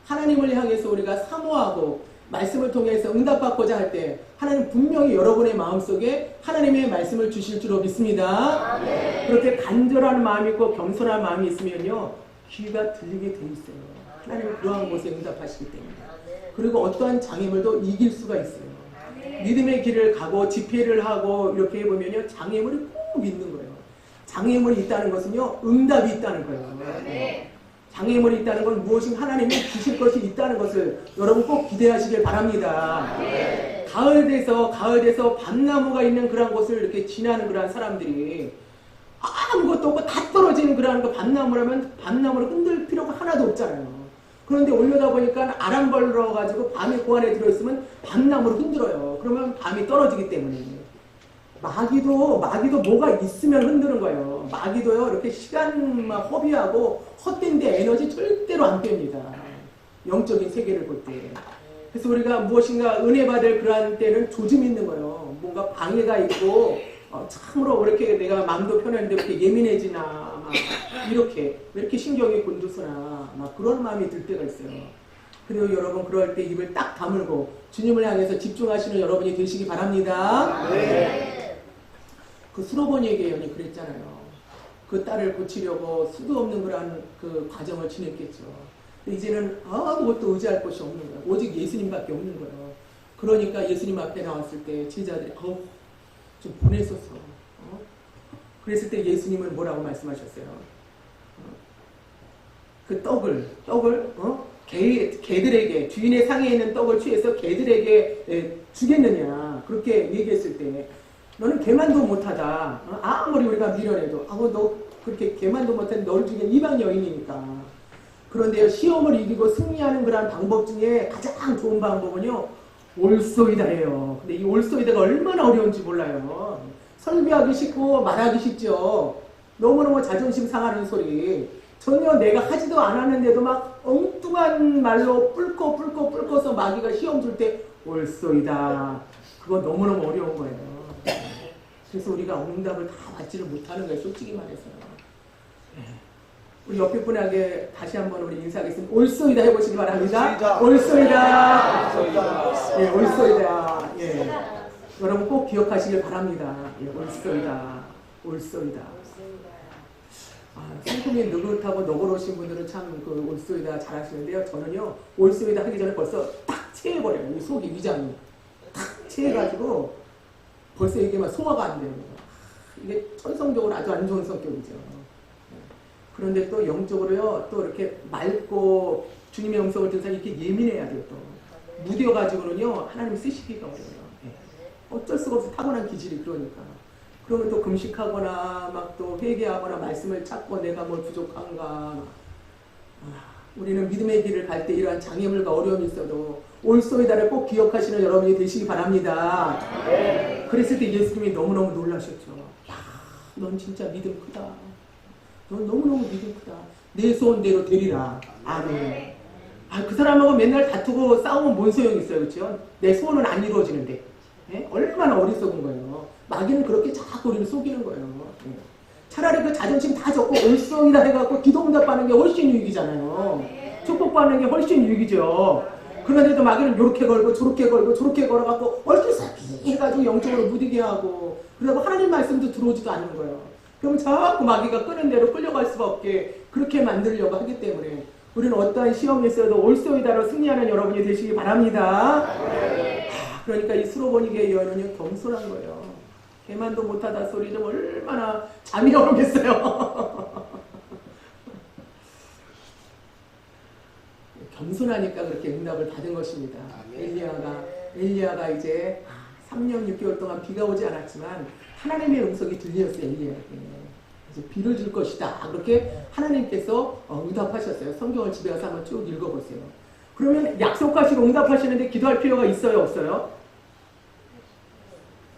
하나님을 향해서 우리가 사모하고 말씀을 통해서 응답받고자 할 때 하나님 분명히 여러분의 마음속에 하나님의 말씀을 주실 줄로 믿습니다. 그렇게 간절한 마음이 있고 겸손한 마음이 있으면요, 귀가 들리게 돼 있어요. 하나님은 그러한 곳에 응답하시기 때문에. 그리고 어떠한 장애물도 이길 수가 있어요. 믿음의 길을 가고 집회를 하고 이렇게 해보면요, 장애물이 꼭 있는 거예요. 장애물이 있다는 것은요, 응답이 있다는 거예요. 장애물이 있다는 건 무엇인가 하나님이 주실 것이 있다는 것을 여러분 꼭 기대하시길 바랍니다. 가을 돼서 밤나무가 있는 그런 곳을 이렇게 지나는 그런 사람들이 아무것도 없고 다 떨어지는 그런 거 밤나무라면 밤나무를 흔들 필요가 하나도 없잖아요. 그런데 올려다 보니까 아람 벌러가지고 밤에 그 안에 들어있으면 밤나무를 흔들어요. 그러면 밤이 떨어지기 때문에. 마귀도 뭐가 있으면 흔드는 거예요. 마귀도요, 이렇게 시간만 허비하고 헛된 데 에너지 절대로 안 뺍니다. 영적인 세계를 볼 때. 그래서 우리가 무엇인가 은혜 받을 그러한 때는 조짐이 있는 거예요. 뭔가 방해가 있고, 참으로 왜 이렇게 내가 마음도 편한데 이렇게 예민해지나, 막 이렇게, 왜 이렇게 신경이 곤두서나, 막 그런 마음이 들 때가 있어요. 그리고 여러분, 그럴 때 입을 딱 다물고 주님을 향해서 집중하시는 여러분이 되시기 바랍니다. 그 수로보니에게 여인이 그랬잖아요. 그 딸을 고치려고 수도 없는 그런 그 과정을 지냈겠죠. 근데 이제는 아무것도 의지할 곳이 없는 거예요. 오직 예수님밖에 없는 거예요. 그러니까 예수님 앞에 나왔을 때 제자들이 좀 보내소서. 그랬을 때 예수님은 뭐라고 말씀하셨어요? 그 떡을 개들에게, 주인의 상에 있는 떡을 취해서 개들에게 주겠느냐, 그렇게 얘기했을 때 너는 개만도 못하다. 아무리 우리가 미련해도 너 그렇게 개만도 못한 너를 죽인 이방 여인이니까. 그런데 시험을 이기고 승리하는 그런 방법 중에 가장 좋은 방법은요, 올소이다예요. 근데 이 올소이다가 얼마나 어려운지 몰라요. 설교하기 쉽고 말하기 쉽죠. 너무너무 자존심 상하는 소리. 전혀 내가 하지도 않았는데도 막 엉뚱한 말로 뿔꿔서 마귀가 시험 줄 때 옳소이다. 그거 너무너무 어려운 거예요. 그래서 우리가 응답을 다 받지를 못하는 거예요. 솔직히 말해서. 우리 옆에 분에게 다시 한번 우리 인사하겠습니다. 옳소이다 해보시기 바랍니다. 옳소이다. 예, 옳소이다. 예. 여러분 꼭 기억하시길 바랍니다. 예, 옳소이다. 옳소이다. 성품이 느긋하고 너그러우신 분들은 참 그 옳소이다 잘하시는데요. 저는요 옳소이다 하기 전에 벌써 딱 체해버려요. 이 속이 위장이 딱 체해가지고 벌써 이게 막 소화가 안 돼요. 이게 천성적으로 아주 안 좋은 성격이죠. 그런데 또 영적으로요 또 이렇게 맑고 주님의 음성을 듣는 사람이 이렇게 예민해야 돼요. 또 무뎌가지고는요 하나님 쓰시기가 어려워요. 어쩔 수가 없어. 타고난 기질이 그러니까. 그러면 또 금식하거나 막 또 회개하거나 말씀을 찾고 내가 뭘 부족한가. 우리는 믿음의 길을 갈 때 이러한 장애물과 어려움이 있어도 옳소이다를 꼭 기억하시는 여러분이 되시기 바랍니다. 그랬을 때 예수님이 너무너무 놀라셨죠. 야, 넌 진짜 믿음 크다. 넌 너무너무 믿음 크다. 내 소원대로 되리라. 아멘. 그 사람하고 맨날 다투고 싸우면 뭔 소용이 있어요. 그렇죠? 내 소원은 안 이루어지는데. 얼마나 어리석은 거예요. 마귀는 그렇게 자꾸 우리를 속이는 거예요. 차라리 그 자존심 다 접고 옳소이다 해갖고 기도응답하는 게 훨씬 유익이잖아요. 축복받는 게 훨씬 유익이죠. 그런데도 마귀는 요렇게 걸고 저렇게 걸고 저렇게 걸어갖고 얼떨싸기 해가지고 영적으로 무디게 하고 그러고 하나님 말씀도 들어오지도 않는 거예요. 그럼 자꾸 마귀가 끄는 대로 끌려갈 수밖에 그렇게 만들려고 하기 때문에 우리는 어떠한 시험이 있어도 옳소이다로 승리하는 여러분이 되시기 바랍니다. 그러니까 이 수로보니게의 여인은요 겸손한 거예요. 개만도 못하다 소리 좀 얼마나 잠이 오겠어요. 겸손하니까 그렇게 응답을 받은 것입니다. 엘리야가 이제 3년 6개월 동안 비가 오지 않았지만 하나님의 음성이 들렸어요. 엘리야에게. 이제 비를 줄 것이다. 그렇게 하나님께서 응답하셨어요. 성경을 집에 가서 한번 쭉 읽어보세요. 그러면 약속하시고 응답하시는데 기도할 필요가 있어요? 없어요?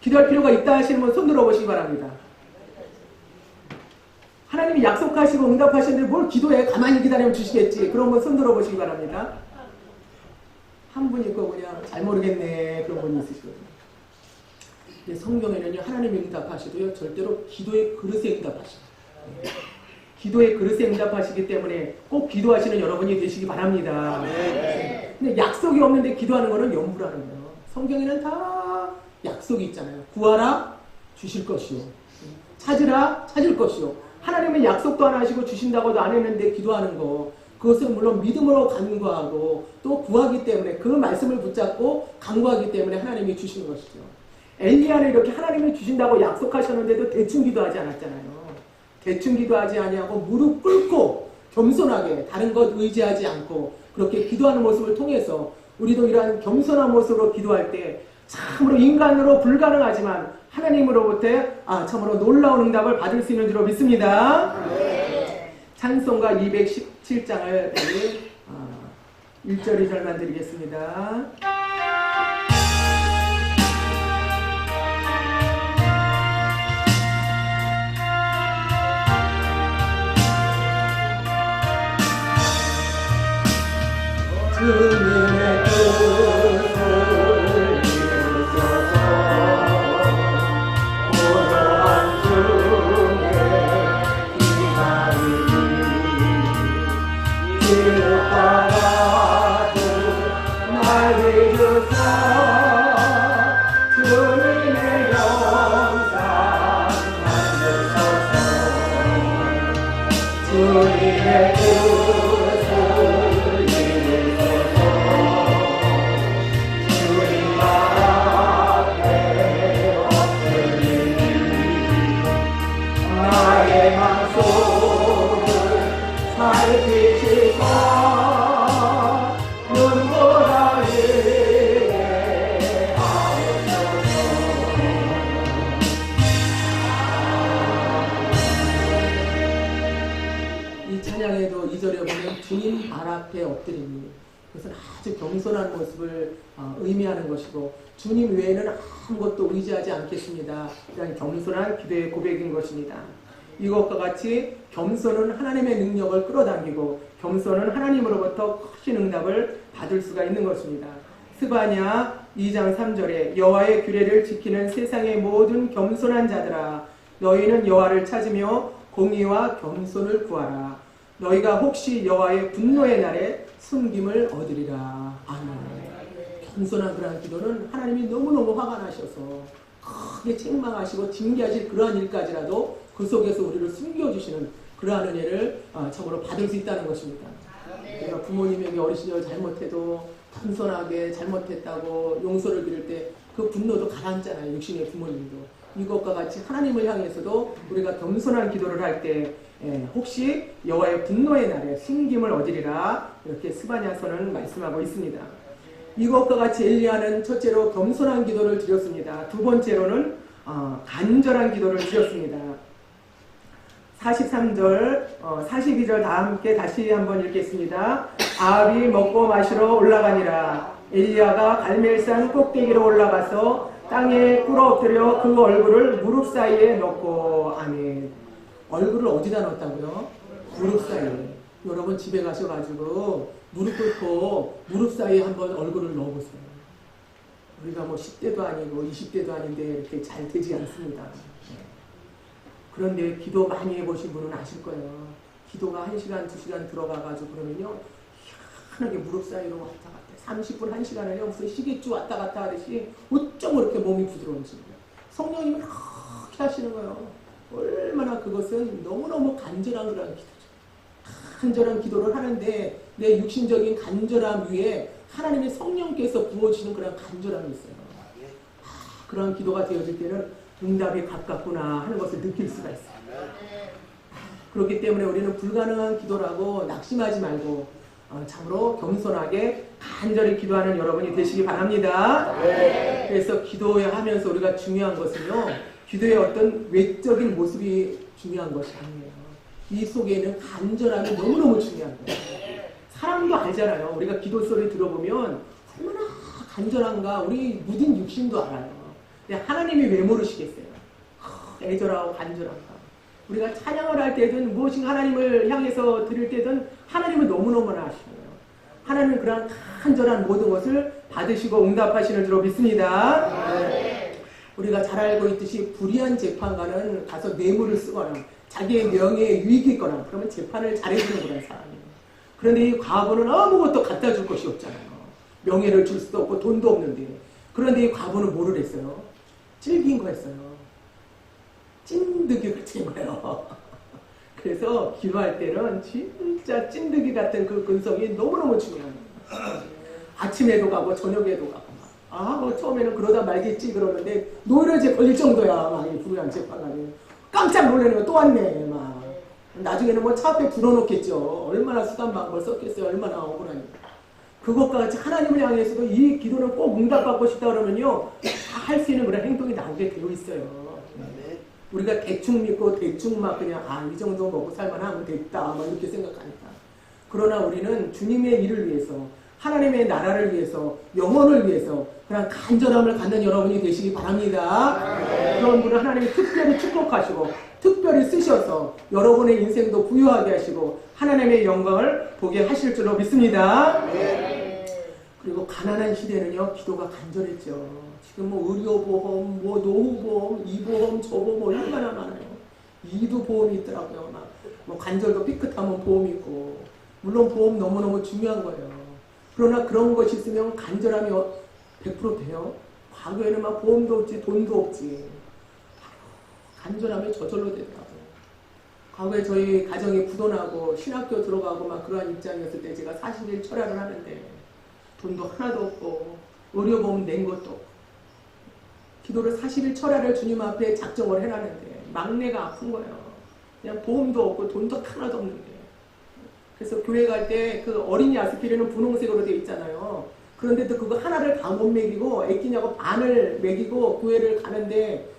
기도할 필요가 있다 하시는 분 손 들어보시기 바랍니다. 하나님이 약속하시고 응답하시는데 뭘 기도해? 가만히 기다리면 주시겠지. 그런 분 손 들어보시기 바랍니다. 한 분 있고 그냥 잘 모르겠네 그런 분이 있으시거든요. 근데 성경에는요 하나님이 응답하시도요 절대로 기도의 그릇에 응답하시고 기도의 그릇에 응답하시기 때문에 꼭 기도하시는 여러분이 되시기 바랍니다. 근데 약속이 없는데 기도하는 거는 염불하는 거예요. 성경에는 다 약속이 있잖아요. 구하라 주실 것이요. 찾으라 찾을 것이요. 하나님은 약속도 안 하시고 주신다고도 안 했는데 기도하는 거. 그것은 물론 믿음으로 간구하고 또 구하기 때문에 그 말씀을 붙잡고 간구하기 때문에 하나님이 주시는 것이죠. 엘리야는 이렇게 하나님이 주신다고 약속하셨는데도 대충 기도하지 않았잖아요. 대충 기도하지 아니하고 무릎 꿇고 겸손하게 다른 것 의지하지 않고 그렇게 기도하는 모습을 통해서 우리도 이러한 겸손한 모습으로 기도할 때 참으로 인간으로 불가능하지만 하나님으로부터 참으로 놀라운 응답을 받을 수 있는 줄로 믿습니다. 찬송가 217장을 1절 2절만 드리겠습니다. 주님의 뜻을 이루소서. 고요한 중에 기다리니 지옥과 같은 날 믿으사 주님의 영광 만드소서. 주님의 뜻을 이 찬양에도 2절에 보면 주님 발 앞에 엎드리니 그것은 아주 겸손한 모습을 의미하는 것이고 주님 외에는 아무것도 의지하지 않겠습니다. 이런 겸손한 기도의 고백인 것입니다. 이것과 같이 겸손은 하나님의 능력을 끌어당기고 겸손은 하나님으로부터 크신 응답을 받을 수가 있는 것입니다. 스바냐 2장 3절에 여호와의 규례를 지키는 세상의 모든 겸손한 자들아 너희는 여호와를 찾으며 공의와 겸손을 구하라. 너희가 혹시 여호와의 분노의 날에 숨김을 얻으리라. 아멘. 겸손한 그러한 기도는 하나님이 너무너무 화가 나셔서 크게 책망하시고 징계하실 그러한 일까지라도 그 속에서 우리를 숨겨주시는 그러한 은혜를 참으로 받을 수 있다는 것입니다. 내가 부모님에게 어린 시절 잘못해도 겸손하게 잘못했다고 용서를 빌을 때 그 분노도 가라앉잖아요. 육신의 부모님도. 이것과 같이 하나님을 향해서도 우리가 겸손한 기도를 할 때 혹시 여호와의 분노의 날에 숨김을 얻으리라 이렇게 스바냐서는 말씀하고 있습니다. 이것과 같이 엘리야는 첫째로 겸손한 기도를 드렸습니다. 두 번째로는 간절한 기도를 드렸습니다. 43절, 42절 다 함께 다시 한번 읽겠습니다. 아합이 먹고 마시러 올라가니라. 엘리야가 갈멜산 꼭대기로 올라가서 땅에 꿇어 엎드려 그 얼굴을 무릎 사이에 넣고 아멘. 얼굴을 어디다 넣었다고요? 무릎 사이에. 여러분 집에 가셔가지고 무릎 꿇고 무릎 사이에 한번 얼굴을 넣어보세요. 우리가 뭐 10대도 아니고 20대도 아닌데 이렇게 잘 되지 않습니다. 그런데 기도 많이 해보신 분은 아실 거예요. 기도가 1시간, 2시간 들어가가지고 그러면요. 희한하게 무릎 사이로 왔다 갔다. 30분, 1시간을 무슨 시계주 왔다 갔다 하듯이 어쩜 그렇게 몸이 부드러운지. 성령님이 그렇게 하시는 거예요. 얼마나 그것은 너무너무 간절한 그런 기도죠. 간절한 기도를 하는데 내 육신적인 간절함 위에 하나님의 성령께서 부어주시는 그런 간절함이 있어요. 그런 기도가 되어질 때는 응답이 가깝구나 하는 것을 느낄 수가 있어요. 그렇기 때문에 우리는 불가능한 기도라고 낙심하지 말고 참으로 겸손하게 간절히 기도하는 여러분이 되시기 바랍니다. 그래서 기도하면서 우리가 중요한 것은요. 기도의 어떤 외적인 모습이 중요한 것이 아니에요. 이 속에는 간절함이 너무너무 중요한 거예요. 사람도 알잖아요. 우리가 기도 소리 들어보면 얼마나 간절한가 우리 무딘 육신도 알아요. 근데 하나님이 왜 모르시겠어요? 애절하고 간절한가. 우리가 찬양을 할 때든 무엇인가 하나님을 향해서 드릴 때든 하나님은 너무너무나 아시네요. 하나님은 그런 간절한 모든 것을 받으시고 응답하시는 줄로 믿습니다. 우리가 잘 알고 있듯이 불의한 재판관은 가서 뇌물을 쓰거나 자기의 명예에 유익이 있거나 그러면 재판을 잘해주는 그런 사람이에요. 그런데 이 과부는 아무것도 갖다 줄 것이 없잖아요. 명예를 줄 수도 없고 돈도 없는데. 그런데 이 과부는 뭐를 했어요? 찔긴 거 했어요. 찐득이 같은 거예요. 그래서 기도할 때는 진짜 찐득이 같은 그 근성이 너무너무 중요해요. 아침에도 가고 저녁에도 가고 뭐 처음에는 그러다 말겠지 그러는데 노이로제 걸릴 정도야. 막 이 불의한 재판관이 깜짝 놀라는 거 또 왔네. 막 나중에는 뭐 차 앞에 불어놓겠죠. 얼마나 수단방법을 썼겠어요. 얼마나 억울하니까. 그것과 같이 하나님을 향해서도 이 기도는 꼭 응답받고 싶다 그러면요. 다 할 수 있는 그런 행동이 나오게 되어 있어요. 우리가 대충 믿고 대충 막 그냥 이 정도 먹고 살만하면 됐다 막 이렇게 생각하니까. 그러나 우리는 주님의 일을 위해서 하나님의 나라를 위해서 영혼을 위해서 그냥 간절함을 갖는 여러분이 되시기 바랍니다. 그런 분을 하나님이 특별히 축복하시고 특별히 쓰셔서 여러분의 인생도 부유하게 하시고 하나님의 영광을 보게 하실 줄로 믿습니다. 그리고 가난한 시대는요 기도가 간절했죠. 지금 뭐 의료보험, 뭐 노후보험, 이 보험, 저 보험 얼마나 많아요. 이도 보험이 있더라고요. 뭐 관절도 삐끗하면 보험이 있고 물론 보험 너무너무 중요한 거예요. 그러나 그런 것이 있으면 간절함이 100% 돼요. 과거에는 막 보험도 없지 돈도 없지. 간절함이 저절로 되더라고요. 과거에 저희 가정이 부도나고 신학교 들어가고 막 그러한 입장이었을 때 제가 40일 철학을 하는데 돈도 하나도 없고 의료보험 낸 것도 없고 기도를 40일 철야를 주님 앞에 작정을 해놨는데 막내가 아픈 거예요. 그냥 보험도 없고 돈도 하나도 없는데. 그래서 교회 갈 때 그 어린이 아스피린은 분홍색으로 되어 있잖아요. 그런데도 그거 하나를 다 못 먹이고 애끼냐고 반을 먹이고 교회를 가는데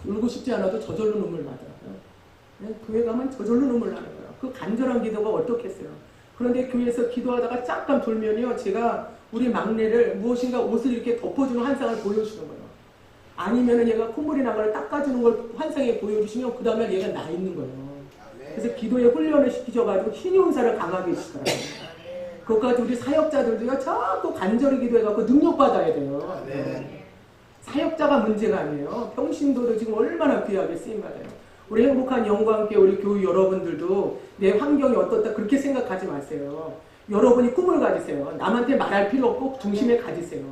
울고 싶지 않아도 저절로 눈물 나더라고요. 교회 가면 저절로 눈물 나는 거예요. 그 간절한 기도가 어떻겠어요. 그런데 교회에서 기도하다가 잠깐 돌면요 제가 우리 막내를 무엇인가 옷을 이렇게 덮어주는 환상을 보여주는 거예요. 아니면은 얘가 콧물이 난 걸 닦아주는 걸 환상에 보여주시면 그 다음날 얘가 나 있는 거예요. 그래서 기도에 훈련을 시키셔가지고 신용사를 강하게 시키더라고요. 그것까지 우리 사역자들도요 자꾸 간절히 기도해갖고 능력받아야 돼요. 사역자가 문제가 아니에요. 평신도도 지금 얼마나 귀하게 쓰임받아요. 우리 행복한 영광교회 우리 교우 여러분들도 내 환경이 어떻다 그렇게 생각하지 마세요. 여러분이 꿈을 가지세요. 남한테 말할 필요 없고 중심에 가지세요.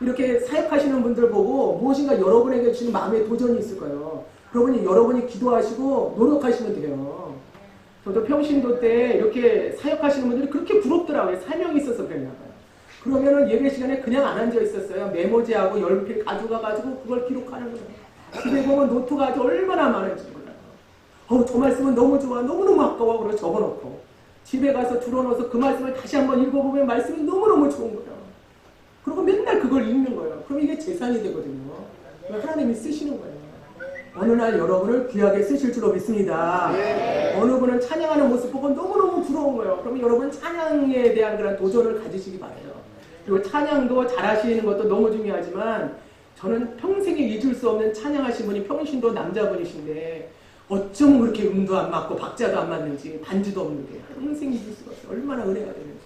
이렇게 사역하시는 분들 보고 무엇인가 여러분에게 주는 마음의 도전이 있을 거예요. 그러니 여러분이 기도하시고 노력하시면 돼요. 저도 평신도 때 이렇게 사역하시는 분들이 그렇게 부럽더라고요. 사명이 있어서 그랬나 봐요. 그러면은 예배 시간에 그냥 안 앉아 있었어요. 메모지하고 연필 가져가가지고 그걸 기록하는 거예요. 집에 보면 노트가 아주 얼마나 많은지 몰라요. 저 말씀은 너무 좋아. 너무너무 아까워. 그래서 적어놓고 집에 가서 들어놓아서 그 말씀을 다시 한번 읽어보면 말씀이 너무너무 좋은 거예요. 그리고 맨날 그걸 읽는 거예요. 그럼 이게 재산이 되거든요. 하나님이 쓰시는 거예요. 어느 날 여러분을 귀하게 쓰실 줄로 믿습니다. 어느 분은 찬양하는 모습 보고 너무너무 부러운 거예요. 그러면 여러분 찬양에 대한 그런 도전을 가지시기 바래요. 그리고 찬양도 잘하시는 것도 너무 중요하지만 저는 평생에 잊을 수 없는 찬양하신 분이 평신도 남자분이신데 어쩜 그렇게 음도 안 맞고 박자도 안 맞는지 반주도 없는데 평생 잊을 수가 없어요. 얼마나 은혜가 되는지.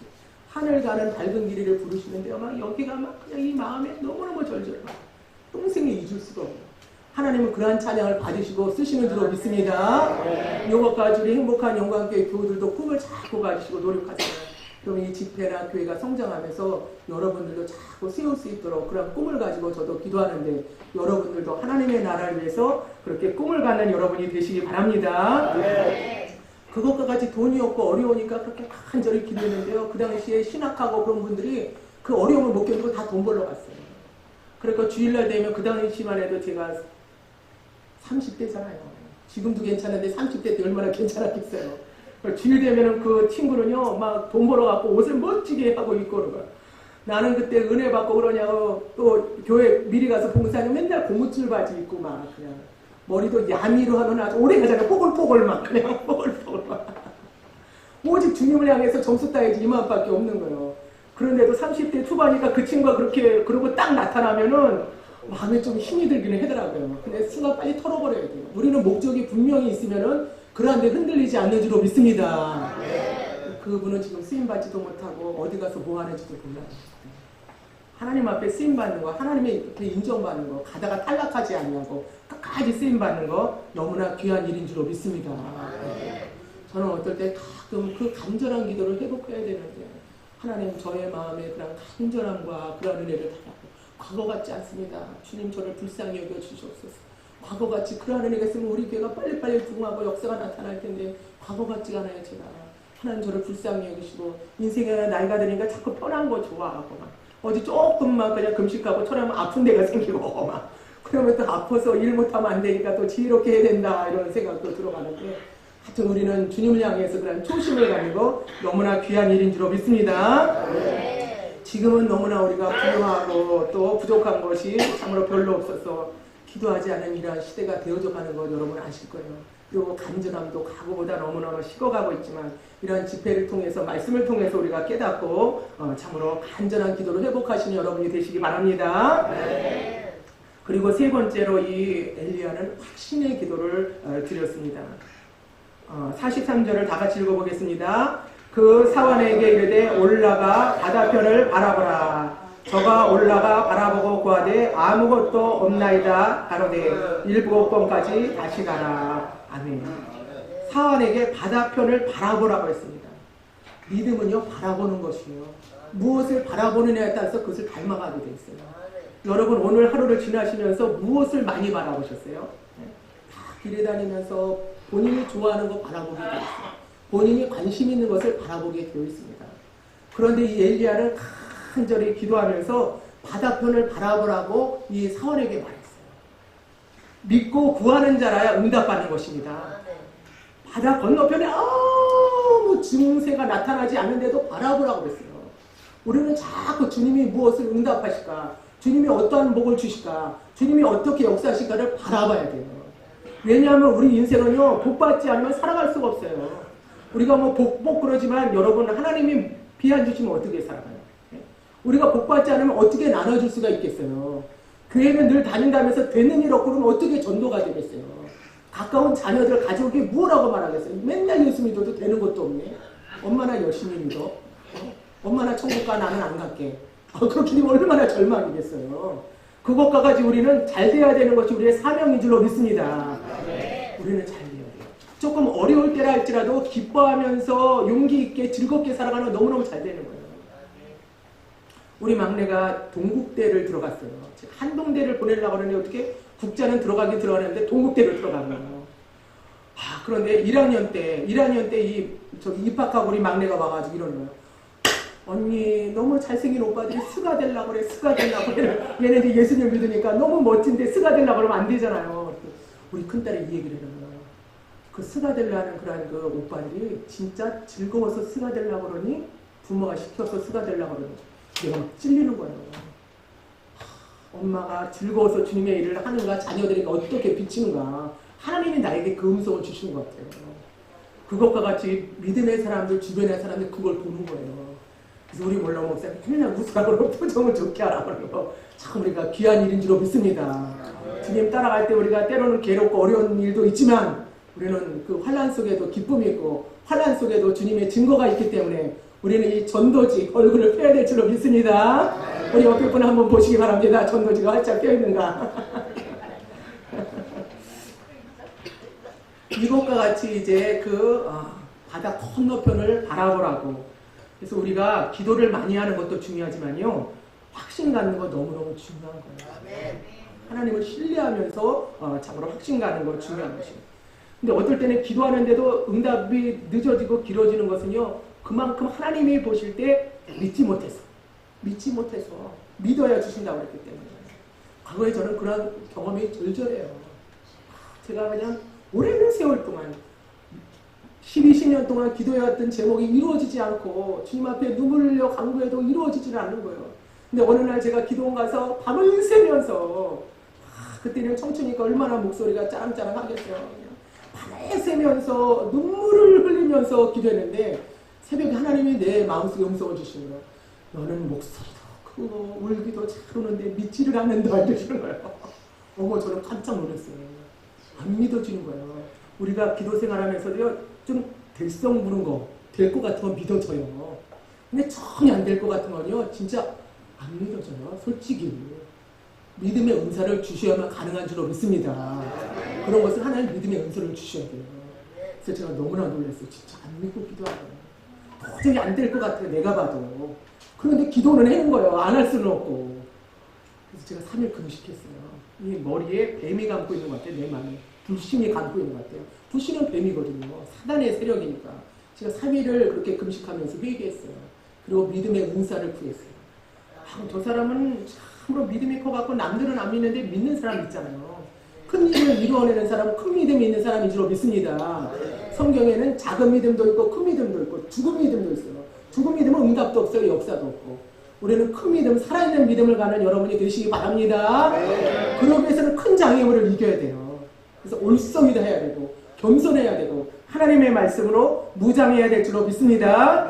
하늘 가는 밝은 길이를 부르시는데요. 막 여기가 막 그냥 이 마음에 너무너무 절절해요. 평생에 잊을 수가 없어요. 하나님은 그러한 찬양을 받으시고 쓰시는 줄로 믿습니다. 이것까지 우리 행복한 영광교회 교우들도 꿈을 자꾸 가지시고 노력하세요. 그러면 이 집회나 교회가 성장하면서 여러분들도 자꾸 세울 수 있도록 그런 꿈을 가지고 저도 기도하는데 여러분들도 하나님의 나라를 위해서 그렇게 꿈을 갖는 여러분이 되시기 바랍니다. 그것과 같이 돈이 없고 어려우니까 그렇게 간절히 기도했는데요. 그 당시에 신학하고 그런 분들이 그 어려움을 못 견디고 다 돈 벌러 갔어요. 그러니까 주일날 되면 그 당시만 해도 제가 30대잖아요. 지금도 괜찮은데 30대 때 얼마나 괜찮았겠어요. 주일 되면은 그 친구는요, 막 돈 벌어갖고 옷을 멋지게 하고 입고 오는 거야. 나는 그때 은혜 받고 그러냐고 또 교회 미리 가서 봉사하면 맨날 고무줄 바지 입고 막 그냥 머리도 야미로 하면 아주 오래 가잖아요. 뽀글뽀글 막 그냥 뽀글뽀글 막. 오직 주님을 향해서 점수 따야지 이만밖에 없는 거예요. 그런데도 30대 초반이니까 그 친구가 그렇게 그러고 딱 나타나면은 마음에 좀 힘이 들기는 하더라고요. 근데 순간 빨리 털어버려야 돼요. 우리는 목적이 분명히 있으면은 그런데 흔들리지 않는 줄로 믿습니다. 그분은 지금 쓰임받지도 못하고 어디 가서 뭐 하는지도 몰라요. 하나님 앞에 쓰임받는 거, 하나님의 인정받는 거, 가다가 탈락하지 않냐고 끝까지 쓰임받는 거 너무나 귀한 일인 줄로 믿습니다. 저는 어떨 때 가끔 그 간절한 기도를 회복해야 되는데 하나님 저의 마음에 그런 간절함과 그런 은혜를 달라고 과거 같지 않습니다. 주님 저를 불쌍히 여겨 주시옵소서. 과거 같이 그러한 은혜가 있으면 우리 교회가 빨리빨리 부흥하고 역사가 나타날 텐데 과거 같지가 않아요. 제가 하나님 저를 불쌍히 여기시고 인생에 나이가 드니까 자꾸 편한 거 좋아하고 막 어디 조금만 그냥 금식하고 철하면 아픈 데가 생기고 막 그러면 또 아파서 일 못하면 안 되니까 또 지혜롭게 해야 된다 이런 생각도 들어가는데 하여튼 우리는 주님을 향해서 그런 초심을 가지고 너무나 귀한 일인 줄로 믿습니다. 지금은 너무나 우리가 부유하고 또 부족한 것이 참으로 별로 없어서 기도하지 않은 이러한 시대가 되어져 가는 것 여러분 아실 거예요. 그리고 간절함도 과거보다 너무너무 식어가고 있지만 이러한 집회를 통해서 말씀을 통해서 우리가 깨닫고 참으로 간절한 기도를 회복하시는 여러분이 되시기 바랍니다. 그리고 세 번째로 이 엘리야는 확신의 기도를 드렸습니다. 43절을 다 같이 읽어보겠습니다. 그 사원에게 이르되 올라가 바다편을 바라보라. 저가 올라가 바라보고 구하되 아무것도 없나이다. 가로되 7번까지 다시 가라. 아멘. 사원에게 바다편을 바라보라고 했습니다. 믿음은요 바라보는 것이에요. 무엇을 바라보느냐에 따라서 그것을 닮아가게 돼 있어요. 여러분 오늘 하루를 지나시면서 무엇을 많이 바라보셨어요? 다 길에 다니면서 본인이 좋아하는 거 바라보게 되어 있어요. 본인이 관심 있는 것을 바라보게 되어 있습니다. 그런데 이 엘리야는 간절히 기도하면서 바다편을 바라보라고 이 사원에게 말했어요. 믿고 구하는 자라야 응답받는 것입니다. 바다 건너편에 아무 증세가 나타나지 않는데도 바라보라고 그랬어요. 우리는 자꾸 주님이 무엇을 응답하실까, 주님이 어떠한 복을 주실까, 주님이 어떻게 역사하실까를 바라봐야 돼요. 왜냐하면 우리 인생은요 복받지 않으면 살아갈 수가 없어요. 우리가 뭐 복 그러지만 여러분 하나님이 비 안 주시면 어떻게 살아가요? 우리가 복받지 않으면 어떻게 나눠줄 수가 있겠어요? 교회는 늘 다닌다면서 되는 일 없고 그러면 어떻게 전도가 되겠어요? 가까운 자녀들, 가족이 뭐라고 말하겠어요? 맨날 예수 믿어도 되는 것도 없네. 엄마나 열심히 믿어. 엄마나 천국 가 나는 안 갈게. 그렇게 되면 얼마나 절망이겠어요. 그것과 같이 우리는 잘 돼야 되는 것이 우리의 사명인 줄로 믿습니다. 우리는 잘 돼야 돼요. 조금 어려울 때라 할지라도 기뻐하면서 용기 있게 즐겁게 살아가는 거 너무너무 잘 되는 거예요. 우리 막내가 동국대를 들어갔어요. 한동대를 보내려고 하는데 어떻게 국자는 들어가긴 들어가는데 동국대를 들어가고요. 그런데 1학년 때 저기 입학하고 우리 막내가 와가지고 이러는 거예요. 언니 너무 잘생긴 오빠들이 스가 되려고 그래. 스가 되려고 그래. 얘네 이제 예수님 믿으니까 너무 멋진데 스가 되려고 그러면 안 되잖아요. 우리 큰딸이 이 얘기를 하는 거예요. 그 스가 되려는 그런 그 오빠들이 진짜 즐거워서 스가 되려고 그러니 부모가 시켜서 스가 되려고 그러니 내가 막 찔리는 거예요. 엄마가 즐거워서 주님의 일을 하는가, 자녀들에게 어떻게 비치는가. 하나님이 나에게 그 음성을 주시는 것 같아요. 그것과 같이 믿음의 사람들, 주변의 사람들 그걸 보는 거예요. 그래서 우리 몰라 목사님 맨날 웃으라고 표정을 좋게 하라고 하는 거 참 우리가 귀한 일인 줄로 믿습니다. 주님 따라갈 때 우리가 때로는 괴롭고 어려운 일도 있지만 우리는 그 환난 속에도 기쁨이 있고 환난 속에도 주님의 증거가 있기 때문에 우리는 이 전도지 얼굴을 펴야 될 줄로 믿습니다. 우리 옆에 분 한번 보시기 바랍니다. 전도지가 활짝 펴있는가. 이것과 같이 이제 그 바다 건너편을 바라보라고. 그래서 우리가 기도를 많이 하는 것도 중요하지만요. 확신 갖는 거 너무너무 중요한 거예요. 하나님을 신뢰하면서 참으로 확신 갖는 거 중요한 것이에요. 근데 어떨 때는 기도하는데도 응답이 늦어지고 길어지는 것은요. 그만큼 하나님이 보실 때 믿지 못해서 믿어야 주신다고 그랬기 때문에 과거에 저는 그런 경험이 절절해요. 제가 그냥 오랜 세월 동안 20년 동안 기도해왔던 제목이 이루어지지 않고 주님 앞에 눈물 흘려 간구해도 이루어지지는 않는 거예요. 근데 어느 날 제가 기도원 가서 밤을 새면서 그때는 청춘이니까 얼마나 목소리가 짜랑짜랑하겠어요. 밤에 새면서 눈물을 흘리면서 기도했는데 새벽에 하나님이 내 마음속에 음성을 주시는 거예요. 너는 목소리도 크고 울기도 잘 우는데 믿지를 않는다 이러시는 거예요. 저는 깜짝 놀랐어요. 안 믿어지는 거예요. 우리가 기도 생활하면서도요 좀 될성 부는 거, 될 것 같은 건 믿어져요. 근데 전혀 안 될 것 같은 건요 진짜 안 믿어져요. 솔직히 믿음의 은사를 주셔야만 가능한 줄로 믿습니다. 그런 것은 하나님 믿음의 은사를 주셔야 돼요. 그래서 제가 너무나 놀랐어요. 진짜 안 믿고 기도하고 도저히 안 될 것 같아요. 내가 봐도. 그런데 기도는 하는 거예요. 안 할 수는 없고. 그래서 제가 3일 금식했어요. 이 머리에 뱀이 감고 있는 것 같아요. 내 마음에 불신이 감고 있는 것 같아요. 불신은 뱀이거든요. 사단의 세력이니까. 제가 3일을 그렇게 금식하면서 회개했어요. 그리고 믿음의 은사를 구했어요. 저 사람은 참으로 믿음이 커갖고 남들은 안 믿는데 믿는 사람 있잖아요. 큰 일을 이루어내는 사람은 큰 믿음이 있는 사람인 줄로 믿습니다. 성경에는 작은 믿음도 있고 큰 믿음도 있고 죽은 믿음도 있어요. 죽은 믿음은 응답도 없어요. 역사도 없고. 우리는 큰 믿음, 살아있는 믿음을 가는 여러분이 되시기 바랍니다. 그러기 위해서는 큰 장애물을 이겨야 돼요. 그래서 올성이다 해야 되고 겸손해야 되고 하나님의 말씀으로 무장해야 될 줄로 믿습니다.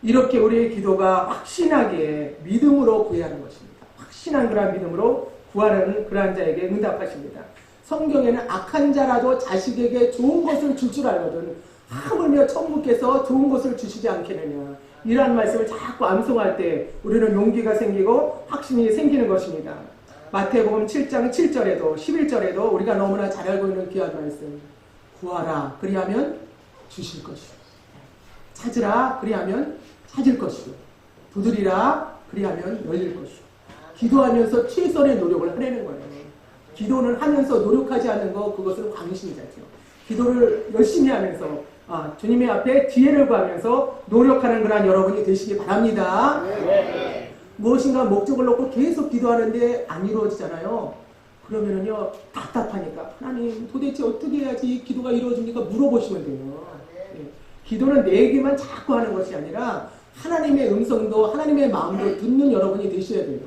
이렇게 우리의 기도가 확신하게 믿음으로 구해하는 것입니다. 확신한 그러한 믿음으로 구하는 그러한 자에게 응답하십니다. 성경에는 악한 자라도 자식에게 좋은 것을 줄 줄 알거든 하물며 천국께서 좋은 것을 주시지 않겠느냐. 이러한 말씀을 자꾸 암송할 때 우리는 용기가 생기고 확신이 생기는 것입니다. 마태복음 7장 7절에도 11절에도 우리가 너무나 잘 알고 있는 귀한 말씀. 구하라 그리하면 주실 것이요. 찾으라 그리하면 찾을 것이요. 두드리라 그리하면 열릴 것이요. 기도하면서 최선의 노력을 하려는 거예요. 기도는 하면서 노력하지 않는 거 그것은 광신이죠. 기도를 열심히 하면서 주님의 앞에 지혜를 구하면서 노력하는 그런 여러분이 되시기 바랍니다. 무엇인가 목적을 놓고 계속 기도하는데 안 이루어지잖아요. 그러면은요 답답하니까 하나님 도대체 어떻게 해야지 이 기도가 이루어집니까? 물어보시면 돼요. 기도는 내 얘기만 자꾸 하는 것이 아니라 하나님의 음성도 하나님의 마음도 듣는 여러분이 되셔야 돼요.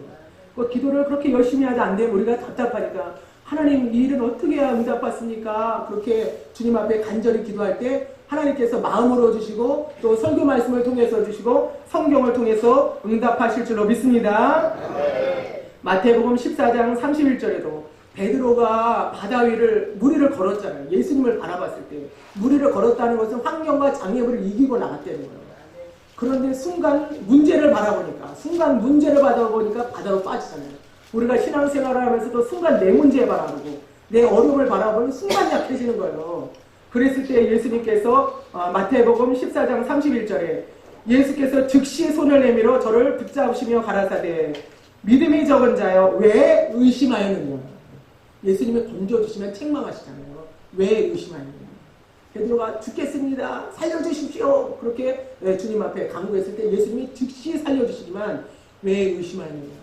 그 기도를 그렇게 열심히 하지 안 되면 우리가 답답하니까 하나님 이 일은 어떻게 해야 응답받습니까? 그렇게 주님 앞에 간절히 기도할 때 하나님께서 마음으로 주시고 또 설교 말씀을 통해서 주시고 성경을 통해서 응답하실 줄로 믿습니다. 마태복음 14장 31절에도 베드로가 바다 위를 무리를 걸었잖아요. 예수님을 바라봤을 때 무리를 걸었다는 것은 환경과 장애물을 이기고 나갔다는 거예요. 그런데 순간 문제를 바라보니까 바다로 빠지잖아요. 우리가 신앙생활을 하면서도 순간 내 문제 바라보고 내 어려움을 바라보면 순간 약해지는 거예요. 그랬을 때 예수님께서 마태복음 14장 31절에 예수께서 즉시 손을 내밀어 저를 붙잡으시며 가라사대 믿음이 적은 자여 왜 의심하였느냐. 예수님이 건져주시면 책망하시잖아요. 왜 의심하였느냐. 베드로가 죽겠습니다. 살려주십시오. 그렇게 주님 앞에 간구했을 때 예수님이 즉시 살려주시지만 왜 의심하느냐.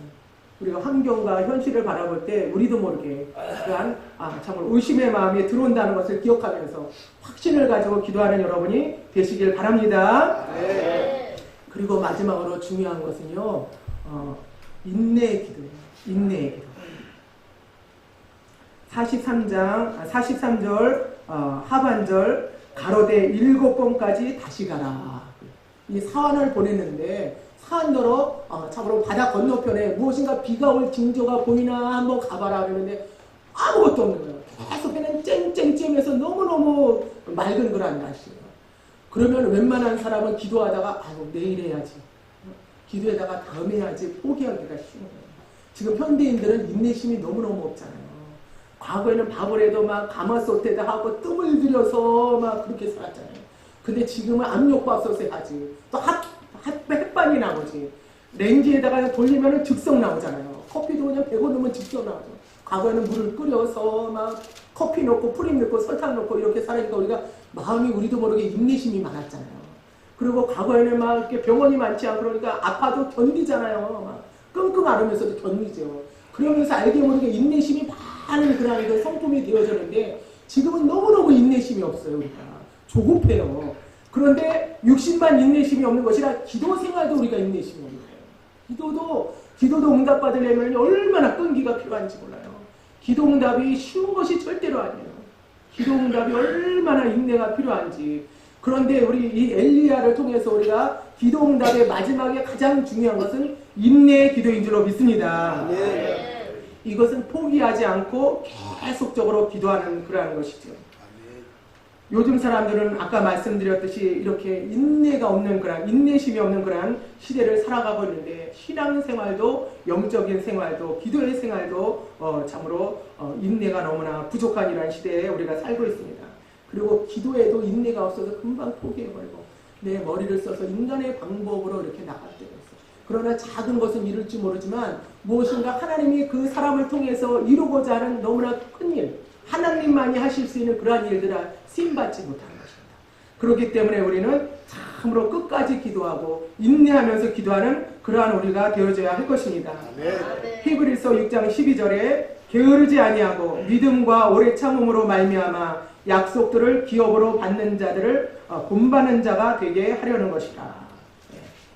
우리가 환경과 현실을 바라볼 때 우리도 모르게 그러한 참으로 의심의 마음이 들어온다는 것을 기억하면서 확신을 가지고 기도하는 여러분이 되시길 바랍니다. 네. 그리고 마지막으로 중요한 것은요. 인내의 기도예요. 인내의 기도. 43절 하반절 가로되 7번까지 다시 가라. 이 사환을 보냈는데 사환더러 참으로 바다 건너편에 무엇인가 비가 올 징조가 보이나 한번 가봐라 그러는데 아무것도 없는 거예요. 계속 그냥 쨍쨍쨍해서 너무너무 맑은 그런 날씨예요. 그러면 웬만한 사람은 기도하다가 내일 해야지. 기도에다가 다음 해야지 포기하기가 쉬운 거예요. 지금 현대인들은 인내심이 너무너무 없잖아요. 과거에는 바보래도 막 가마솥에다 하고 뜸을 들여서 막 그렇게 살았잖아요. 근데 지금은 압력밥솥에 하지. 또 햇반이 나오지. 렌지에다가 돌리면 즉석 나오잖아요. 커피도 그냥 100원 넣으면 즉석 나오죠. 과거에는 물을 끓여서 막 커피 넣고 프림 넣고 설탕 넣고 이렇게 살아니까 우리가 마음이 우리도 모르게 인내심이 많았잖아요. 그리고 과거에는 막 이렇게 병원이 많지 않고 그러니까 아파도 견디잖아요. 막 끙끙 앓으면서도 견디죠. 그러면서 알게 모르게 인내심이 많은 그런 그 성품이 되어졌는데 지금은 너무너무 인내심이 없어요. 우리가 조급해요. 그런데 육신만 인내심이 없는 것이라 기도 생활도 우리가 인내심이 없는 거예요. 기도도 응답받으려면 얼마나 끈기가 필요한지 몰라요. 기도 응답이 쉬운 것이 절대로 아니에요. 기도 응답이 얼마나 인내가 필요한지. 그런데 우리 이 엘리야를 통해서 우리가 기도 응답의 마지막에 가장 중요한 것은 인내의 기도인 줄로 믿습니다. 네. 이것은 포기하지 않고 계속적으로 기도하는 그러한 것이죠. 요즘 사람들은 아까 말씀드렸듯이 이렇게 인내가 없는 그런 인내심이 없는 그런 시대를 살아가고 있는데 신앙생활도 영적인 생활도 기도의 생활도 참으로 인내가 너무나 부족한 이런 시대에 우리가 살고 있습니다. 그리고 기도에도 인내가 없어서 금방 포기해버리고 내 머리를 써서 인간의 방법으로 이렇게 나갈 때가 있어요. 그러나 작은 것은 이룰 줄 모르지만 무엇인가 하나님이 그 사람을 통해서 이루고자 하는 너무나 큰 일, 하나님만이 하실 수 있는 그러한 일들을 쓰임받지 못하는 것입니다. 그렇기 때문에 우리는 참으로 끝까지 기도하고 인내하면서 기도하는 그러한 우리가 되어져야 할 것입니다. 히브리서 6장 12절에 게으르지 아니하고 믿음과 오래 참음으로 말미암아 약속들을 기업으로 받는 자들을 본받는 자가 되게 하려는 것이다.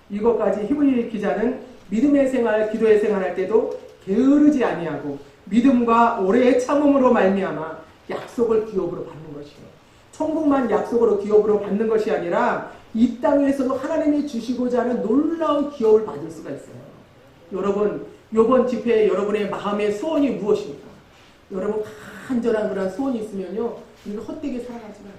이것까지 히브리 기자는 믿음의 생활, 기도의 생활할 때도 게으르지 아니하고 믿음과 오래 참음으로 말미암아 약속을 기업으로 받는 것이에요. 천국만 약속으로 기업으로 받는 것이 아니라 이 땅에서도 하나님이 주시고자 하는 놀라운 기업을 받을 수가 있어요. 여러분, 이번 집회에 여러분의 마음의 소원이 무엇입니까? 여러분 간절한 그런 소원이 있으면요, 우리가 헛되게 살아가지 않아요.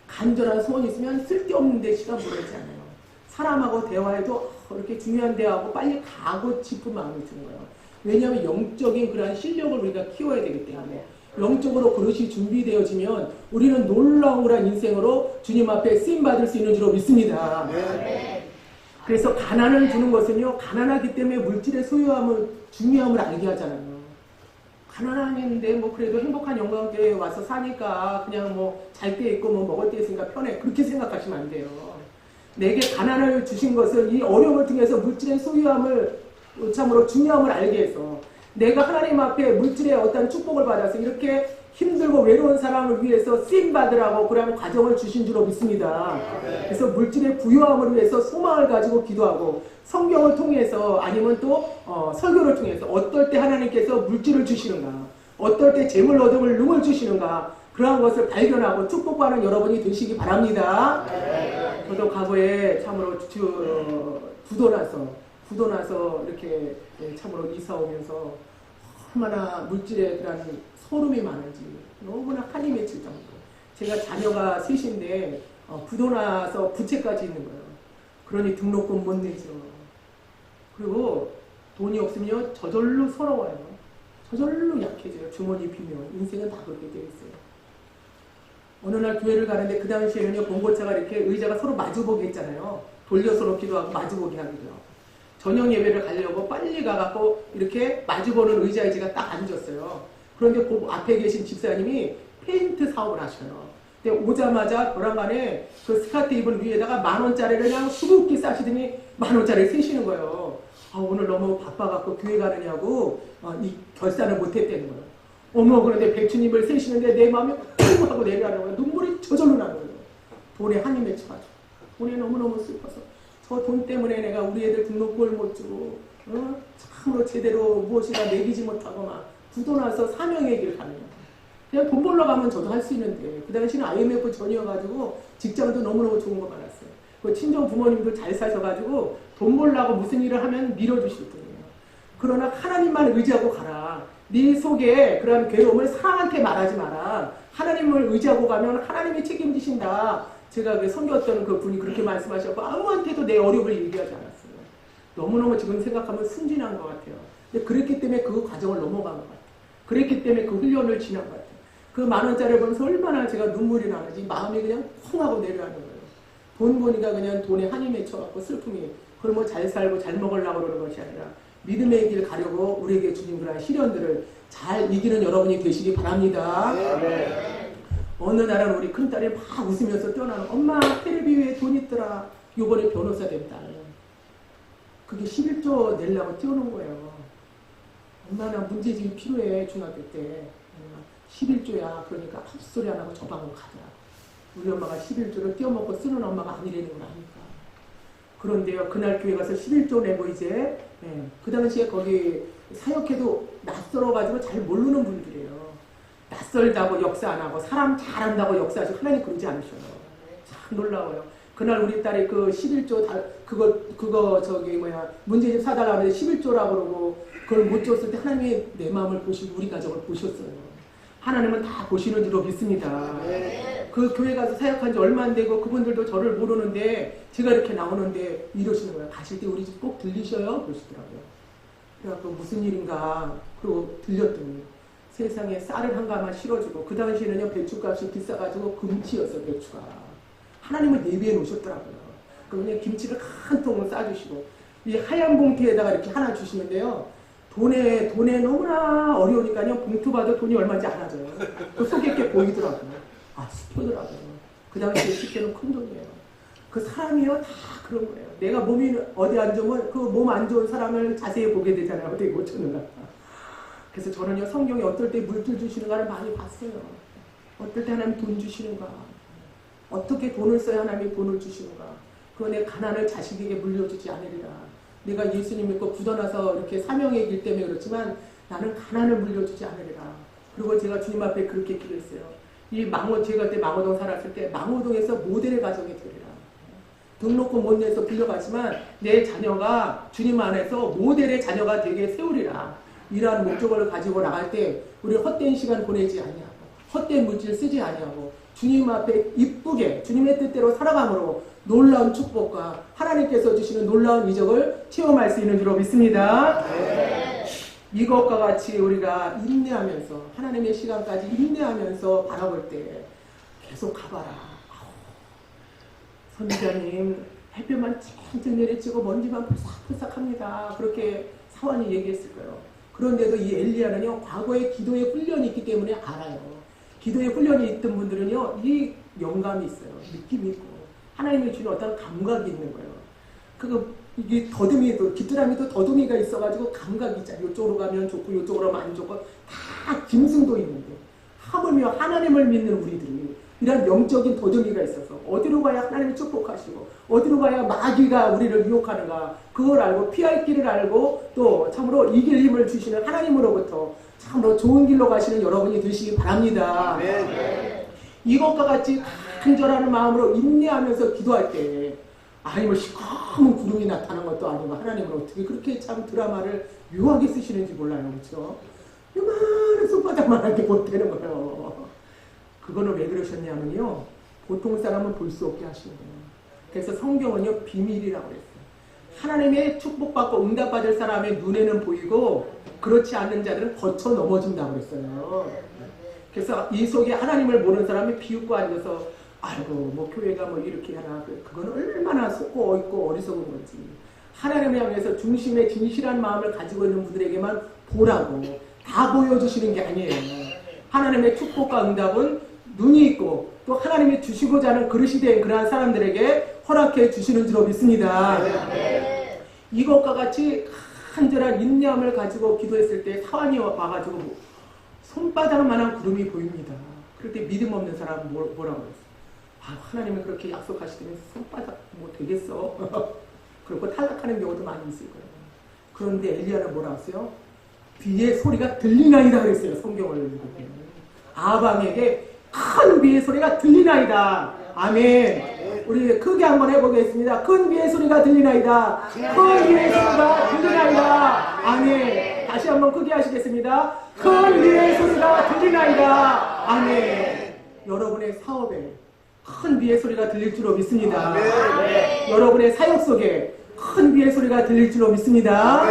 간절한 소원이 있으면 쓸데없는 데 시간 보내지 않아요. 사람하고 대화해도 이렇게 중요한 대화하고 빨리 가고 싶은 마음이 드는 거예요. 왜냐하면 영적인 그러한 실력을 우리가 키워야 되기 때문에 영적으로 그릇이 준비되어지면 우리는 놀라운 그런 인생으로 주님 앞에 쓰임받을 수 있는 줄로 믿습니다. 그래서 가난을 주는 것은요, 가난하기 때문에 물질의 소유함을 중요함을 알게 하잖아요. 가난했는데 뭐 그래도 행복한 영광교회에 와서 사니까 그냥 뭐 잘 때 있고 뭐 먹을 때 있으니까 편해, 그렇게 생각하시면 안 돼요. 내게 가난을 주신 것은 이 어려움을 통해서 물질의 소유함을 참으로 중요함을 알게 해서 내가 하나님 앞에 물질의 어떤 축복을 받아서 이렇게 힘들고 외로운 사람을 위해서 쓰임받으라고 그러한 과정을 주신 줄로 믿습니다. 그래서 물질의 부유함을 위해서 소망을 가지고 기도하고 성경을 통해서 아니면 또 설교를 통해서 어떨 때 하나님께서 물질을 주시는가, 어떨 때 재물 얻음을 능을 주시는가, 그러한 것을 발견하고 축복받는 여러분이 되시기 바랍니다. 저도 과거에 참으로 부도나서 부도나서 이렇게 참으로 이사 오면서 얼마나 물질에 그런 소름이 많은지 너무나 한이 맺힐 정도. 제가 자녀가 셋인데 부도나서 부채까지 있는 거예요. 그러니 등록금 못 내죠. 그리고 돈이 없으면 저절로 서러워요. 저절로 약해져요. 주머니 비면. 인생은 다 그렇게 되어 있어요. 어느 날 교회를 가는데 그 당시에는요, 봉고차가 이렇게 의자가 서로 마주보게 했잖아요. 돌려서 놓기도 하고 마주보게 하기도 하고. 저녁 예배를 가려고 빨리 가갖고 이렇게 마주보는 의자에 제가 딱 앉았어요. 그런데 그 앞에 계신 집사님이 페인트 사업을 하셔요. 근데 오자마자 벼랑간에 그 스카트 입은 위에다가 10,000원짜리를 그냥 수북히 싸시더니 10,000원짜리를 세시는 거예요. 아, 오늘 너무 바빠갖고 교회 가느냐고 이 결산을 못했다는 거예요. 어머, 그런데 백주님을 세시는데 내 마음이 쿵 하고 내려가는 거예요. 눈물이 저절로 나는 거예요. 돈에 한이 맺혀가지고. 돈에 너무너무 슬퍼서. 저 돈 때문에 내가 우리 애들 등록금을 못 주고, 참으로 제대로 무엇이나 매기지 못하고 막 부도나서 사명의 길을 가는 거예요. 그냥 돈 벌러 가면 저도 할 수 있는데, 그 당시는 IMF 전이어가지고 직장도 너무너무 좋은 거 많았어요. 그 친정 부모님도 잘 사셔가지고 돈 벌려고 무슨 일을 하면 밀어주실 분이에요. 그러나 하나님만 의지하고 가라. 네 속에 그런 괴로움을 사람한테 말하지 마라. 하나님을 의지하고 가면 하나님이 책임지신다. 제가 그 섬겼던 그 분이 그렇게 말씀하셨고 아무한테도 내 어려움을 얘기하지 않았어요. 너무너무 지금 생각하면 순진한 것 같아요. 근데 그랬기 때문에 그 과정을 넘어간 것 같아요. 그랬기 때문에 그 훈련을 지난 것 같아요. 그 10,000원짜리를 보면서 얼마나 제가 눈물이 나는지 마음이 그냥 쿵 하고 내려가는 거예요. 돈 보니까 그냥 돈에 한이 맺혀갖고 슬픔이 그걸 뭐 잘 살고 잘 먹으려고 그러는 것이 아니라 믿음의 길 가려고 우리에게 주신 그런 시련들을 잘 이기는 여러분이 되시기 바랍니다. 네. 어느 날은 우리 큰딸이 막 웃으면서 뛰어나는 엄마 테레비 위에 돈 있더라. 요번에 변호사 된 딸. 그게 11조 내려고 뛰어놓은 거예요. 엄마나 문제집이 필요해 중학교 때. 11조야. 그러니까 헛소리 안 하고 저 방으로 가더라. 우리 엄마가 11조를 띄어먹고 쓰는 엄마가 아니라는 걸 아니까. 그런데요, 그날 교회 가서 11조 내고 이제, 그 당시에 거기 사역해도 낯설어가지고 잘 모르는 분들이에요. 낯설다고 역사 안 하고, 사람 잘한다고 역사하시고, 하나님 그러지 않으셔요. 참 놀라워요. 그날 우리 딸이 그 11조, 문제집 사달라고 하는데 11조라고 그러고, 그걸 못 줬을 때 하나님이 내 마음을 보시고, 우리 가정을 보셨어요. 하나님은 다 보시는 줄로 믿습니다. 그 교회 가서 사역한 지 얼마 안 되고 그분들도 저를 모르는데 제가 이렇게 나오는데 이러시는 거예요. 가실 때 우리 집 꼭 들리셔요? 그러시더라고요. 그래갖고 무슨 일인가 그러고 들렸더니 세상에 쌀을 한 가마 실어주고 그 당시에는요 배추값이 비싸가지고 금치였어요. 배추가. 하나님을 예비해 놓으셨더라고요. 그러면 김치를 한 통을 싸주시고 이 하얀 봉투에다가 이렇게 하나 주시는데요. 돈에 너무나 어려우니까요. 봉투 봐도 돈이 얼마인지 알아져요. 그 속에 이렇게 보이더라고요. 아, 수표더라고요. 그 당시에 수표는 큰 돈이에요. 그 사람이요, 다 그런 거예요. 내가 몸이 어디 안 좋으면 그 몸 안 좋은 사람을 자세히 보게 되잖아요. 어떻게 고쳤는가. 그래서 저는요, 성경에 어떨 때 물질 주시는가를 많이 봤어요. 어떨 때 하나님 돈 주시는가. 어떻게 돈을 써야 하나님이 돈을 주시는가. 그거 내 가난을 자식에게 물려주지 않으리라. 내가 예수님 믿고 굳어나서 이렇게 사명의 길 때문에 그렇지만 나는 가난을 물려주지 않으리라. 그리고 제가 주님 앞에 그렇게 기도했어요. 제가 그때 망호동 살았을 때 망호동에서 모델의 가정이 되리라. 등록금 못 내서 빌려가지만 내 자녀가 주님 안에서 모델의 자녀가 되게 세우리라. 이러한 목적을 가지고 나갈 때 우리 헛된 시간 보내지 아니하고 헛된 물질 쓰지 아니하고 주님 앞에 이쁘게 주님의 뜻대로 살아감으로 놀라운 축복과 하나님께서 주시는 놀라운 이적을 체험할 수 있는 줄로 믿습니다. 네. 이것과 같이 우리가 인내하면서 하나님의 시간까지 인내하면서 바라볼 때 계속 가봐라. 선지자님 햇볕만 쨍쨍 내리치고 먼지만 푸싹푸싹합니다. 그렇게 사원이 얘기했을 거예요. 그런데도 이 엘리야는요 과거에 기도의 훈련이 있기 때문에 알아요. 기도의 훈련이 있던 분들은요 이 영감이 있어요. 느낌이 있고 하나님이 주는 어떤 감각이 있는 거예요. 이게 더듬이도 귀뚜라미도 더듬이가 있어가지고 감각이 있잖아요. 이쪽으로 가면 좋고 이쪽으로 가면 안 좋고 다 짐승도 있는데 하물며 하나님을 믿는 우리들이 이런 영적인 더듬이가 있어서 어디로 가야 하나님이 축복하시고 어디로 가야 마귀가 우리를 유혹하는가 그걸 알고 피할 길을 알고 또 참으로 이길 힘을 주시는 하나님으로부터 참으로 좋은 길로 가시는 여러분이 되시기 바랍니다. 네. 이것과 같이 간절한 마음으로 인내하면서 기도할 때 아니 뭐 시커먼 구름이 나타난 것도 아니고 하나님은 어떻게 그렇게 참 드라마를 묘하게 쓰시는지 몰라요. 그렇죠? 요만한 손바닥만하게 못되는 거예요. 그거는 왜 그러셨냐면요. 보통 사람은 볼 수 없게 하시는 거예요. 그래서 성경은요 비밀이라고 그랬어요. 하나님의 축복받고 응답받을 사람의 눈에는 보이고 그렇지 않는 자들은 거쳐 넘어진다고 그랬어요. 그래서 이 속에 하나님을 모르는 사람이 비웃고 앉아서 아이고 뭐 교회가 뭐 이렇게 하나 그거는 얼마나 속고 있고 어리석은 건지 하나님을 향해서 중심의 진실한 마음을 가지고 있는 분들에게만 보라고 다 보여주시는 게 아니에요. 하나님의 축복과 응답은 눈이 있고 또 하나님이 주시고자 하는 그릇이 된 그러한 사람들에게 허락해 주시는 줄로 믿습니다. 이것과 같이 간절한 인내함을 가지고 기도했을 때 사환이 와가지고 손바닥만한 구름이 보입니다. 그럴 때 믿음 없는 사람은 뭐라고 그랬어요? 아, 하나님은 그렇게 약속하시더니 손바닥 뭐 되겠어? 그리고 탈락하는 경우도 많이 있을 거예요. 그런데 엘리야는 뭐라고 했어요? 비의 소리가 들리나이다 그랬어요. 성경을 읽을 아방에게 큰 비의 소리가 들리나이다. 아멘. 우리 크게 한번 해보겠습니다. 큰 비의 소리가 들리나이다. 큰 비의 소리가 들리나이다. 아멘. 다시 한번 크게 하시겠습니다. 큰 비의 소리가 들리나이다. 아멘. 여러분의 사업에 큰 비의 소리가 들릴 줄로 믿습니다. 여러분의 사역 속에 큰 비의 소리가 들릴 줄로 믿습니다.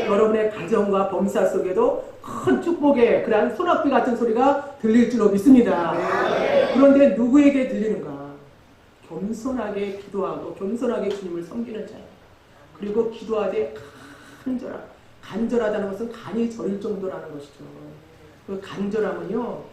여러분의 가정과 범사 속에도 큰 축복의 그러한 소낙비 같은 소리가 들릴 줄로 믿습니다. 그런데 누구에게 들리는가? 겸손하게 기도하고 겸손하게 주님을 섬기는 자예요. 그리고 기도하되 간절하다는 것은 간이 저릴 정도라는 것이죠. 그 간절함은요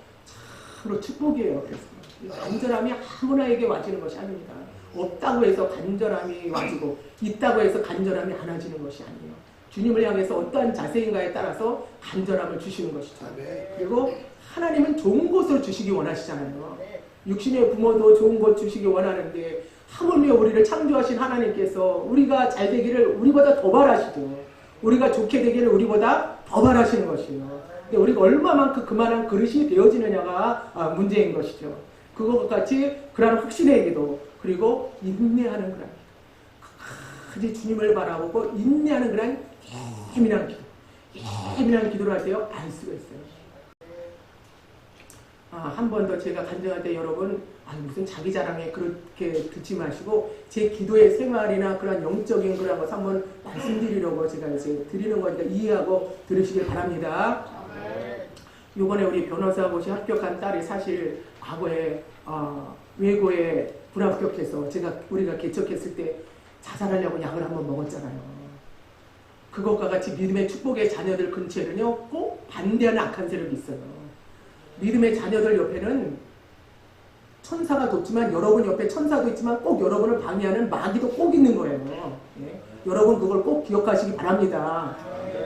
참으로 축복이에요. 그래서 간절함이 아무나에게 와지는 것이 아닙니다. 없다고 해서 간절함이 와지고 있다고 해서 간절함이 안 와지는 것이 아니에요. 주님을 향해서 어떠한 자세인가에 따라서 간절함을 주시는 것이죠. 그리고 하나님은 좋은 것을 주시기 원하시잖아요. 육신의 부모도 좋은 것 주시기 원하는데 하물며 우리를 창조하신 하나님께서 우리가 잘 되기를 우리보다 더 바라시죠. 우리가 좋게 되기를 우리보다 더 바라시는 것이에요. 근데 우리가 얼마만큼 그만한 그릇이 되어지느냐가 문제인 것이죠. 그것과 같이 그러한 확신의 기도 그리고 인내하는 그런 끝까지 주님을 바라보고 인내하는 그런 예민한 기도를 하세요. 알 수가 있어요. 한 번 더 제가 간증할 때 여러분 무슨 자기 자랑에 그렇게 듣지 마시고 제 기도의 생활이나 그런 영적인 그런 것을 한번 말씀드리려고 제가 이제 드리는 거니까 이해하고 들으시길 바랍니다. 요번에 우리 변호사고시 합격한 딸이 사실 과거에 외고에 불합격해서 우리가 개척했을 때 자살하려고 약을 한번 먹었잖아요. 그것과 같이 믿음의 축복의 자녀들 근처에는요 꼭 반대하는 악한 세력이 있어요. 믿음의 자녀들 옆에는 천사가 돕지만 여러분 옆에 천사도 있지만 꼭 여러분을 방해하는 마귀도 꼭 있는 거예요. 예? 여러분 그걸 꼭 기억하시기 바랍니다.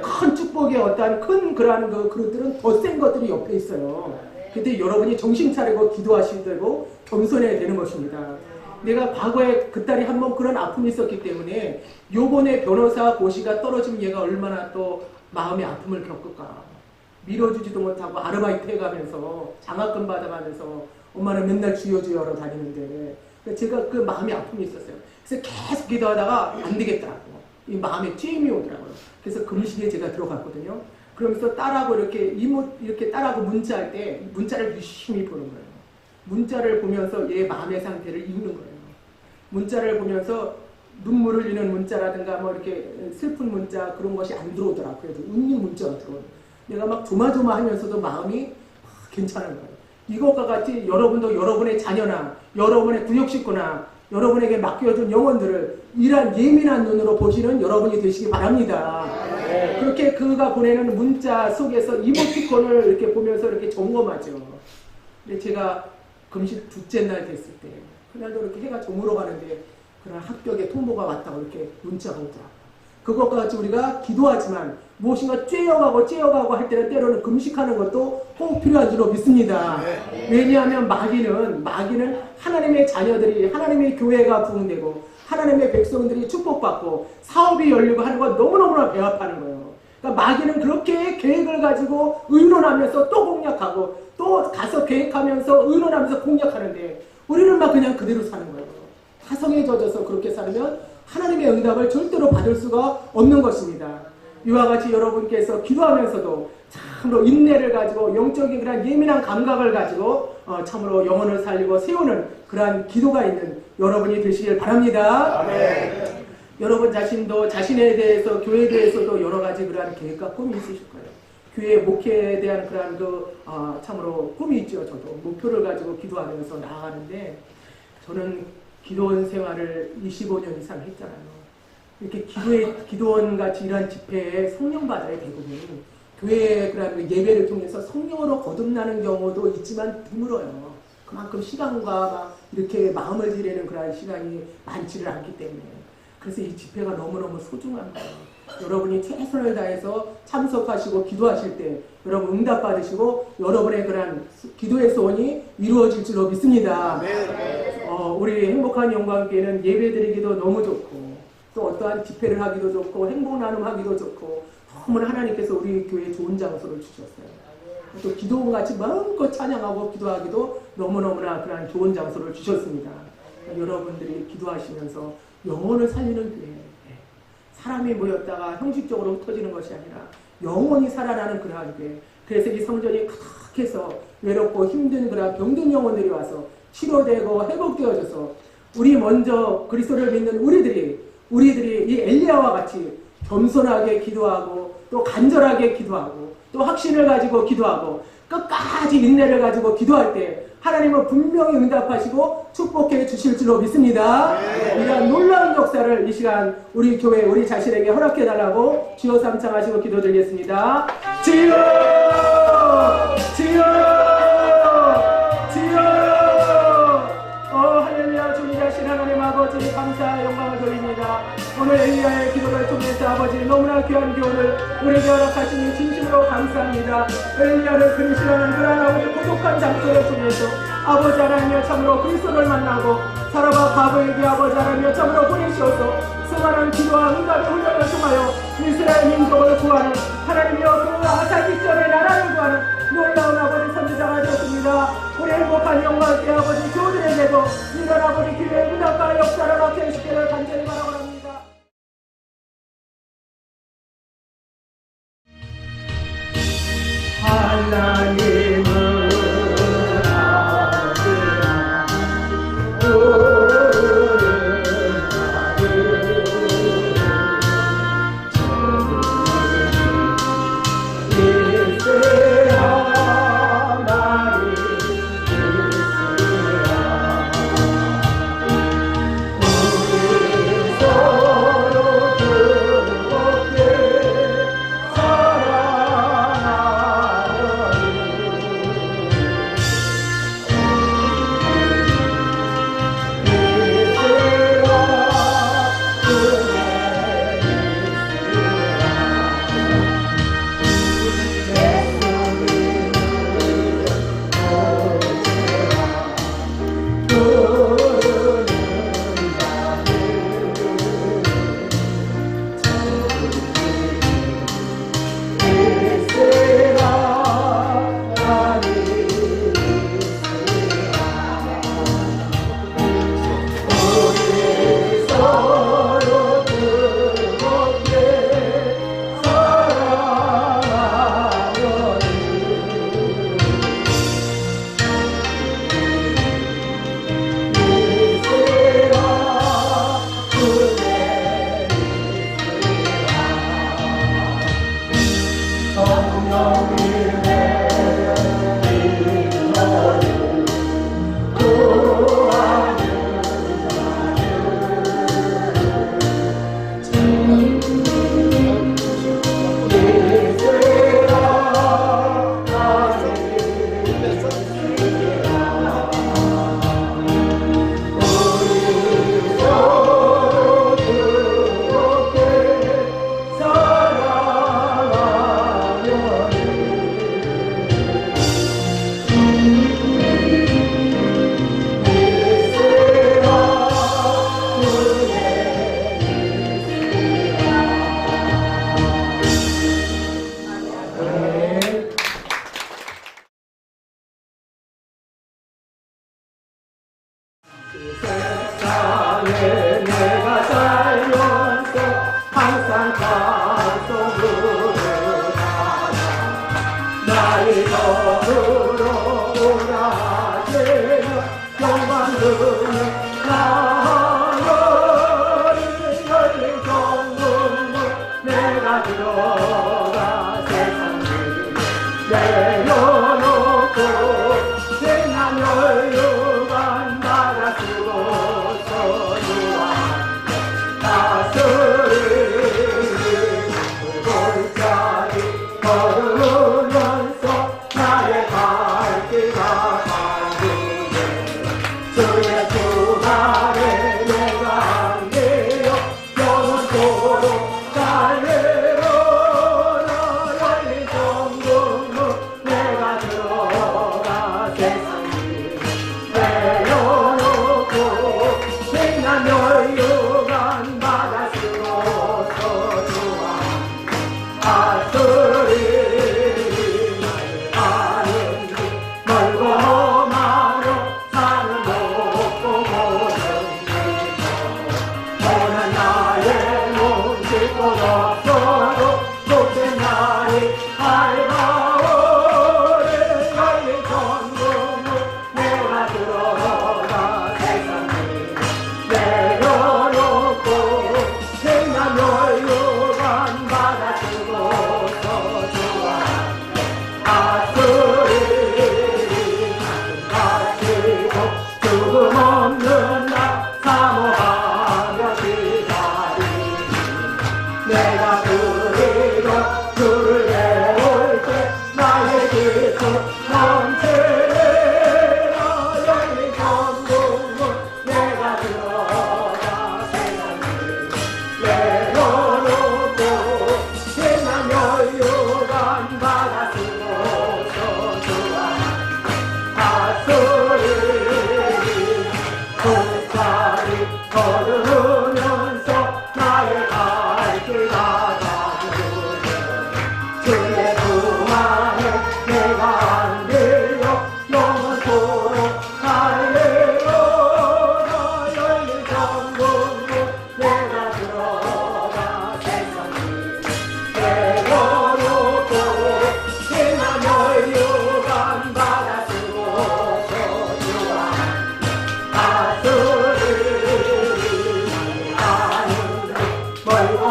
큰 축복의 어떠한 큰 그러한 그릇들은 더 센 것들이 옆에 있어요. 그때 여러분이 정신 차리고 기도하셔야 되고 겸손해야 되는 것입니다. 내가 과거에 그 딸이 한번 그런 아픔이 있었기 때문에 요번에 변호사 고시가 떨어지면 얘가 얼마나 또 마음의 아픔을 겪을까. 밀어주지도 못하고 아르바이트 해가면서 장학금 받아가면서 엄마는 맨날 주여주여로 다니는데 제가 그 마음의 아픔이 있었어요. 그래서 계속 기도하다가 안 되겠더라고. 이 마음에 찜이 오더라고요. 그래서 금식에 제가 들어갔거든요. 그러면서 딸하고 이렇게 딸하고 문자할 때 문자를 유심히 보는 거예요. 문자를 보면서 얘 마음의 상태를 읽는 거예요. 문자를 보면서 눈물을 흘리는 문자라든가 뭐 이렇게 슬픈 문자 그런 것이 안 들어오더라고요. 그래도 웃는 문자가 들어오는. 내가 막 조마조마하면서도 마음이 괜찮은 거예요. 이것과 같이 여러분도 여러분의 자녀나 여러분의 구역 식구나 여러분에게 맡겨준 영혼들을 이러한 예민한 눈으로 보시는 여러분이 되시기 바랍니다. 그렇게 그가 보내는 문자 속에서 이모티콘을 이렇게 보면서 이렇게 점검하죠. 근데 제가 금식 둘째 날 됐을 때 그날도 이렇게 해가 저물어 가는데 그런 합격의 통보가 왔다고 이렇게 문자가 오더라고요. 그것과 같이 우리가 기도하지만 무엇인가 쬐어가고 할 때는 때로는 금식하는 것도 꼭 필요한 줄로 믿습니다. 왜냐하면 마귀는 하나님의 자녀들이 하나님의 교회가 부흥되고 하나님의 백성들이 축복받고 사업이 열리고 하는 건 너무너무나 배합하는 거예요. 그러니까 마귀는 그렇게 계획을 가지고 의논하면서 또 공략하고 또 가서 계획하면서 의논하면서 공략하는데 우리는 막 그냥 그대로 사는 거예요. 화성에 젖어서 그렇게 살면 하나님의 응답을 절대로 받을 수가 없는 것입니다. 이와 같이 여러분께서 기도하면서도 참으로 인내를 가지고 영적인 그런 예민한 감각을 가지고 참으로 영혼을 살리고 세우는 그러한 기도가 있는 여러분이 되시길 바랍니다. 아멘. 여러분 자신도 자신에 대해서 교회에 대해서도 여러 가지 그러한 계획과 꿈이 있으실 거예요. 교회 목회에 대한 그러한 참으로 꿈이 있죠. 저도 목표를 가지고 기도하면서 나아가는데 저는 기도원 생활을 25년 이상 했잖아요. 이렇게 기도원 같이 이러한 집회에 성령 받아야 대부분 교회의 그런 예배를 통해서 성령으로 거듭나는 경우도 있지만 드물어요. 그만큼 시간과 막 이렇게 마음을 들이는 그런 시간이 많지를 않기 때문에 그래서 이 집회가 너무너무 소중한 거예요. 여러분이 최선을 다해서 참석하시고 기도하실 때 여러분 응답 받으시고 여러분의 그런 기도의 소원이 이루어질 줄로 믿습니다. 우리 행복한 영광교회는 예배드리기도 너무 좋고 또 어떠한 집회를 하기도 좋고 행복 나눔하기도 좋고 너무나 하나님께서 우리 교회에 좋은 장소를 주셨어요. 또 기도원같이 마음껏 찬양하고 기도하기도 너무너무나 그런 좋은 장소를 주셨습니다. 여러분들이 기도하시면서 영혼을 살리는 교회, 사람이 모였다가 형식적으로 흩어지는 것이 아니라 영혼이 살아나는 그러한 교회. 그래서 이 성전이 가득해서 외롭고 힘든 그러한 병든 영혼들이 와서 치료되고 회복되어져서 우리 먼저 그리스도를 믿는 우리들이 이 엘리야와 같이 겸손하게 기도하고 또 간절하게 기도하고 또 확신을 가지고 기도하고 끝까지 인내를 가지고 기도할 때 하나님은 분명히 응답하시고 축복해 주실 줄로 믿습니다. 이러한 놀라운 역사를 이 시간 우리 교회 우리 자신에게 허락해 달라고 주여 삼창하시고 기도드리겠습니다. 주여 주여 주여 할렐루야. 존귀하신 하나님 아버지 감사 영광을 돌립니다. 오늘 엘리야의 기도를 통해서 아버지 너무나 귀한 교훈을 우리에게 허락하시니 진심으로 감사합니다. 엘리야를 근실하는 그러한 아버지 고독한 장소를 통해서 아버지 하나님여 참으로 그리스도를 만나고 사람과 바보에게 아버지 하나님여 참으로 보내셔서 수많은 기도와 응답의 훈련을 통하여 이스라엘 민족을 구하는 하나님여 그 아사기전의 나라를 구하는 놀라운 아버지 선지자가 되었습니다. 우리 행복한 영광의 아버지 교우들에게도 이런 아버지 기회의 응답과 역사를 얻게 해주시기를 간절히 바라옵니다. 하나님은 나의 정으로 오라제여 영광을 나를 열린 정문으로 내가 들어가 세상을 내려놓고 생한 여유간 바다 쓰고서 골짜기 걸으면서 나의 발길가 가는데 주의 두 발에 내가 안겨요 영원토록 달래로 나 열린 정금문 내가 들어가 세상을 내려놓고 생난 여유간 바다 쓰고서 좋아 아소리 아는지 멀고 마로 산을 높고 보는지 오는 나의 몸 쉴곳 없어도 속된 날이 밝아오래 열린 천국문 내가 들어가 세상을 내려놓고 생난 여유간 바다 쓰고서 좋아 아소리 가시고 죽음 없는 날 사모하며 기다리니 내가 그리고 주를 배울 때 나의 기쁨 넘치리라 열린 천국문 내가 들어가 세상을 내려놓고 생난 여유간 바다 쓰고서 좋아 아소리 골짜기 걸으면서 나의 발길 가다주네 주의 두만을 내가 안겨요 영원토록 달래요 나 열린 정금문 내가 들어가 세상을 내려놓고 생한 여유간 바다 쓰고서 좋아 아소리 아는지 멀고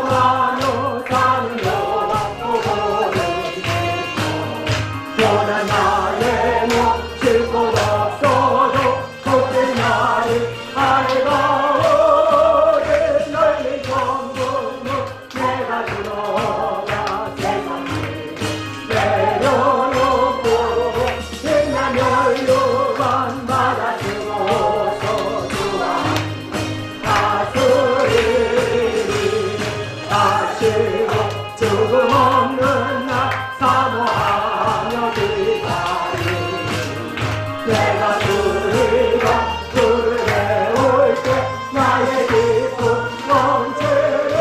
많은 산을 넘고 보는지 변한 나의 몸 쉴곳 없어도 속된 날이 밝아오래 열린 정금문 내가 들어가 세상을 내려놓고 생난 여유간 바다 쓰고서 좋아 아소리 가시고 죽음 없는 날 사모하며 기다리니 내가 그리고 주를 배울 때 나의 기쁨 넘치리라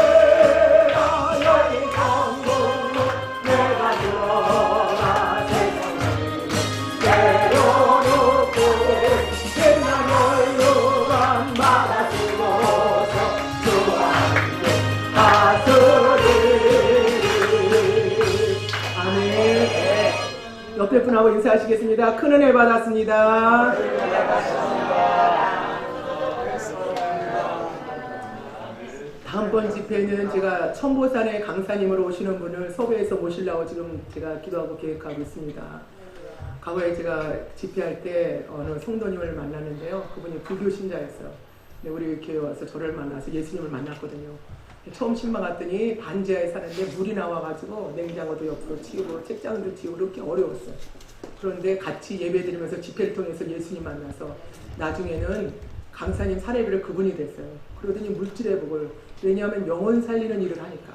열린 천국문 내가 들어가 세상을 내려놓고 생난 여유간 바다 쓰고서 좋아 아소리 아멘. 옆에 분하고 인사하시겠습니다. 큰 은혜 받았습니다. 다음번 집회는 제가 천보산에 강사님으로 오시는 분을 섭외해서 모시려고 지금 제가 기도하고 계획하고 있습니다. 과거에 제가 집회할 때 어느 성도님을 만났는데요. 그분이 불교 신자였어요. 근데 우리 교회 와서 저를 만나서 예수님을 만났거든요. 처음 신방 갔더니 반지하에 사는데 물이 나와가지고 냉장고도 옆으로 치우고 책장도 치우고 그렇게 어려웠어요. 그런데 같이 예배드리면서 집회를 통해서 예수님 만나서 나중에는 강사님 사례비를 그분이 됐어요. 그러더니 물질회복을, 왜냐하면 영혼 살리는 일을 하니까,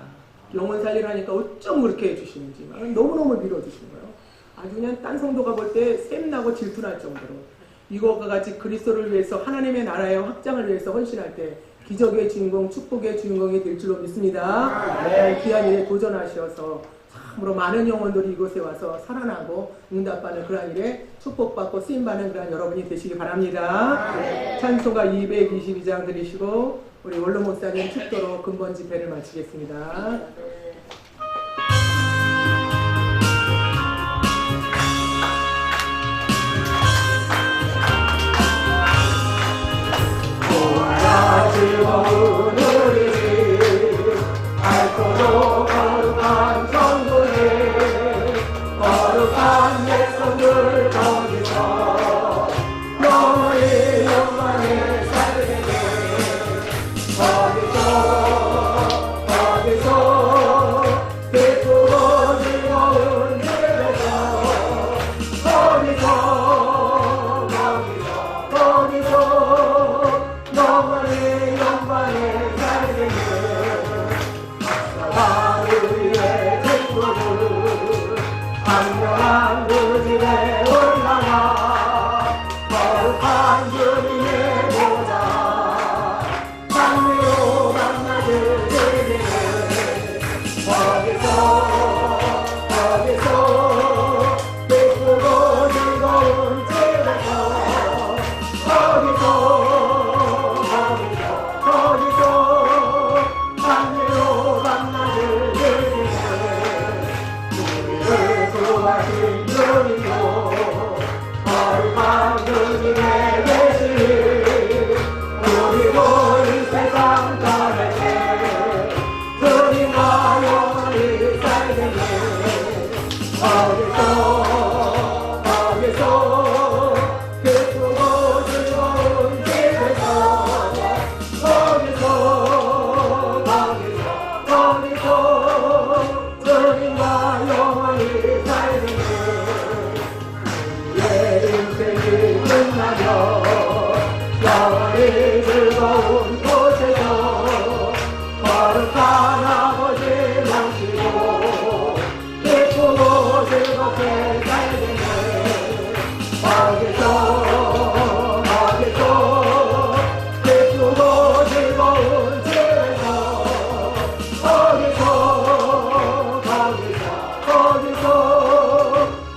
영혼 살리를 하니까 어쩜 그렇게 해주시는지 너무너무 밀어주시는 거예요. 아주 그냥 딴 성도가 볼 때 샘나고 질투날 정도로 이것과 같이 그리스도를 위해서 하나님의 나라의 확장을 위해서 헌신할 때 기적의 주인공, 축복의 주인공이 될 줄로 믿습니다. 네, 귀한 일에 도전하셔서 참으로 많은 영혼들이 이곳에 와서 살아나고 응답받는 그러한 일에 축복받고 쓰임받는 그러한 여러분이 되시기 바랍니다. 찬송가 222장 드리시고 우리 원로 목사님 축도로 근본 집회를 마치겠습니다. 강렬한 그 집에 올라가 거룩한 주님의 보좌 장미로 만나게 되네. 거기서 기쁘고 즐거운 집에서 거기서 장미로 만나게 되네. 우리를 구하신 주님도 거룩한 주님의 계시 우리도 이 세상 떠날 때 주님과 영원히 살겠네. 거기서 기쁘고 즐거운 집에서 거기서 주님과 영원히 살겠네. 내 인생이 끝나며 영원히 즐거운 곳에서 거룩한 아버지 모시고 기쁘고 즐겁게 살겠네. 거기서 기쁘고 즐거운 집에서 거기서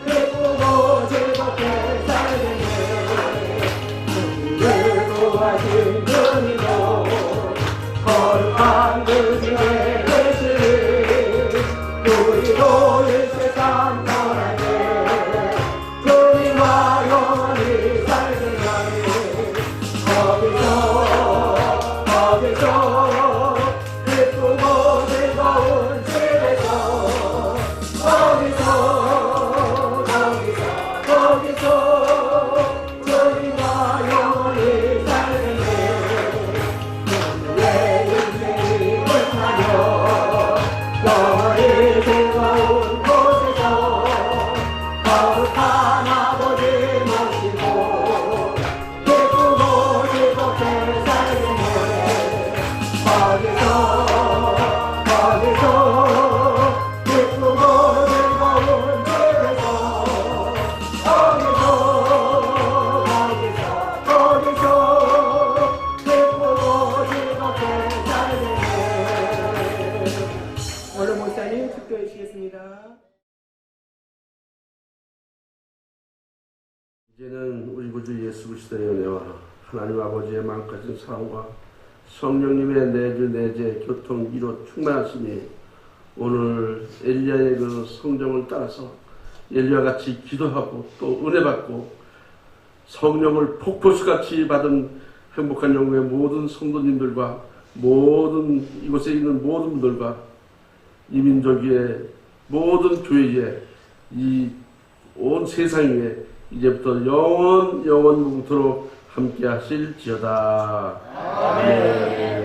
기쁘고 즐겁게 살겠네. 우리를 구하신 주님도 거룩한 그 집에 계시니 우리도 이 세상 떠날 때 주님과 영원히 살겠네. 거기서 기쁘고 즐거운 집에서 거기서 주님과 영원히 살겠네. 내 인생이 끝나며 영원히 즐거운 곳에서 거룩한 아버지 모시고 기쁘고 즐겁게 살겠네. 거기서 기쁘고 즐거운 집에서 거기서 기쁘고 즐겁게 살겠네. 오늘 목사님 축도해 주시겠습니다. 이제는 우리 구주 예수 그리스도의 은혜와 하나님 아버지의 마음까진 사랑과 성령님의 내주 교통 이로 충만하시니 오늘 엘리야의 그 성정을 따라서 엘리야 같이 기도하고 또 은혜 받고 성령을 폭포수같이 받은 행복한 영광의 모든 성도님들과 모든 이곳에 있는 모든 분들과 이민족의 모든 교회에 이 온 세상 위에 이제부터 영원 무궁토록 함께 하실지어다. 아멘.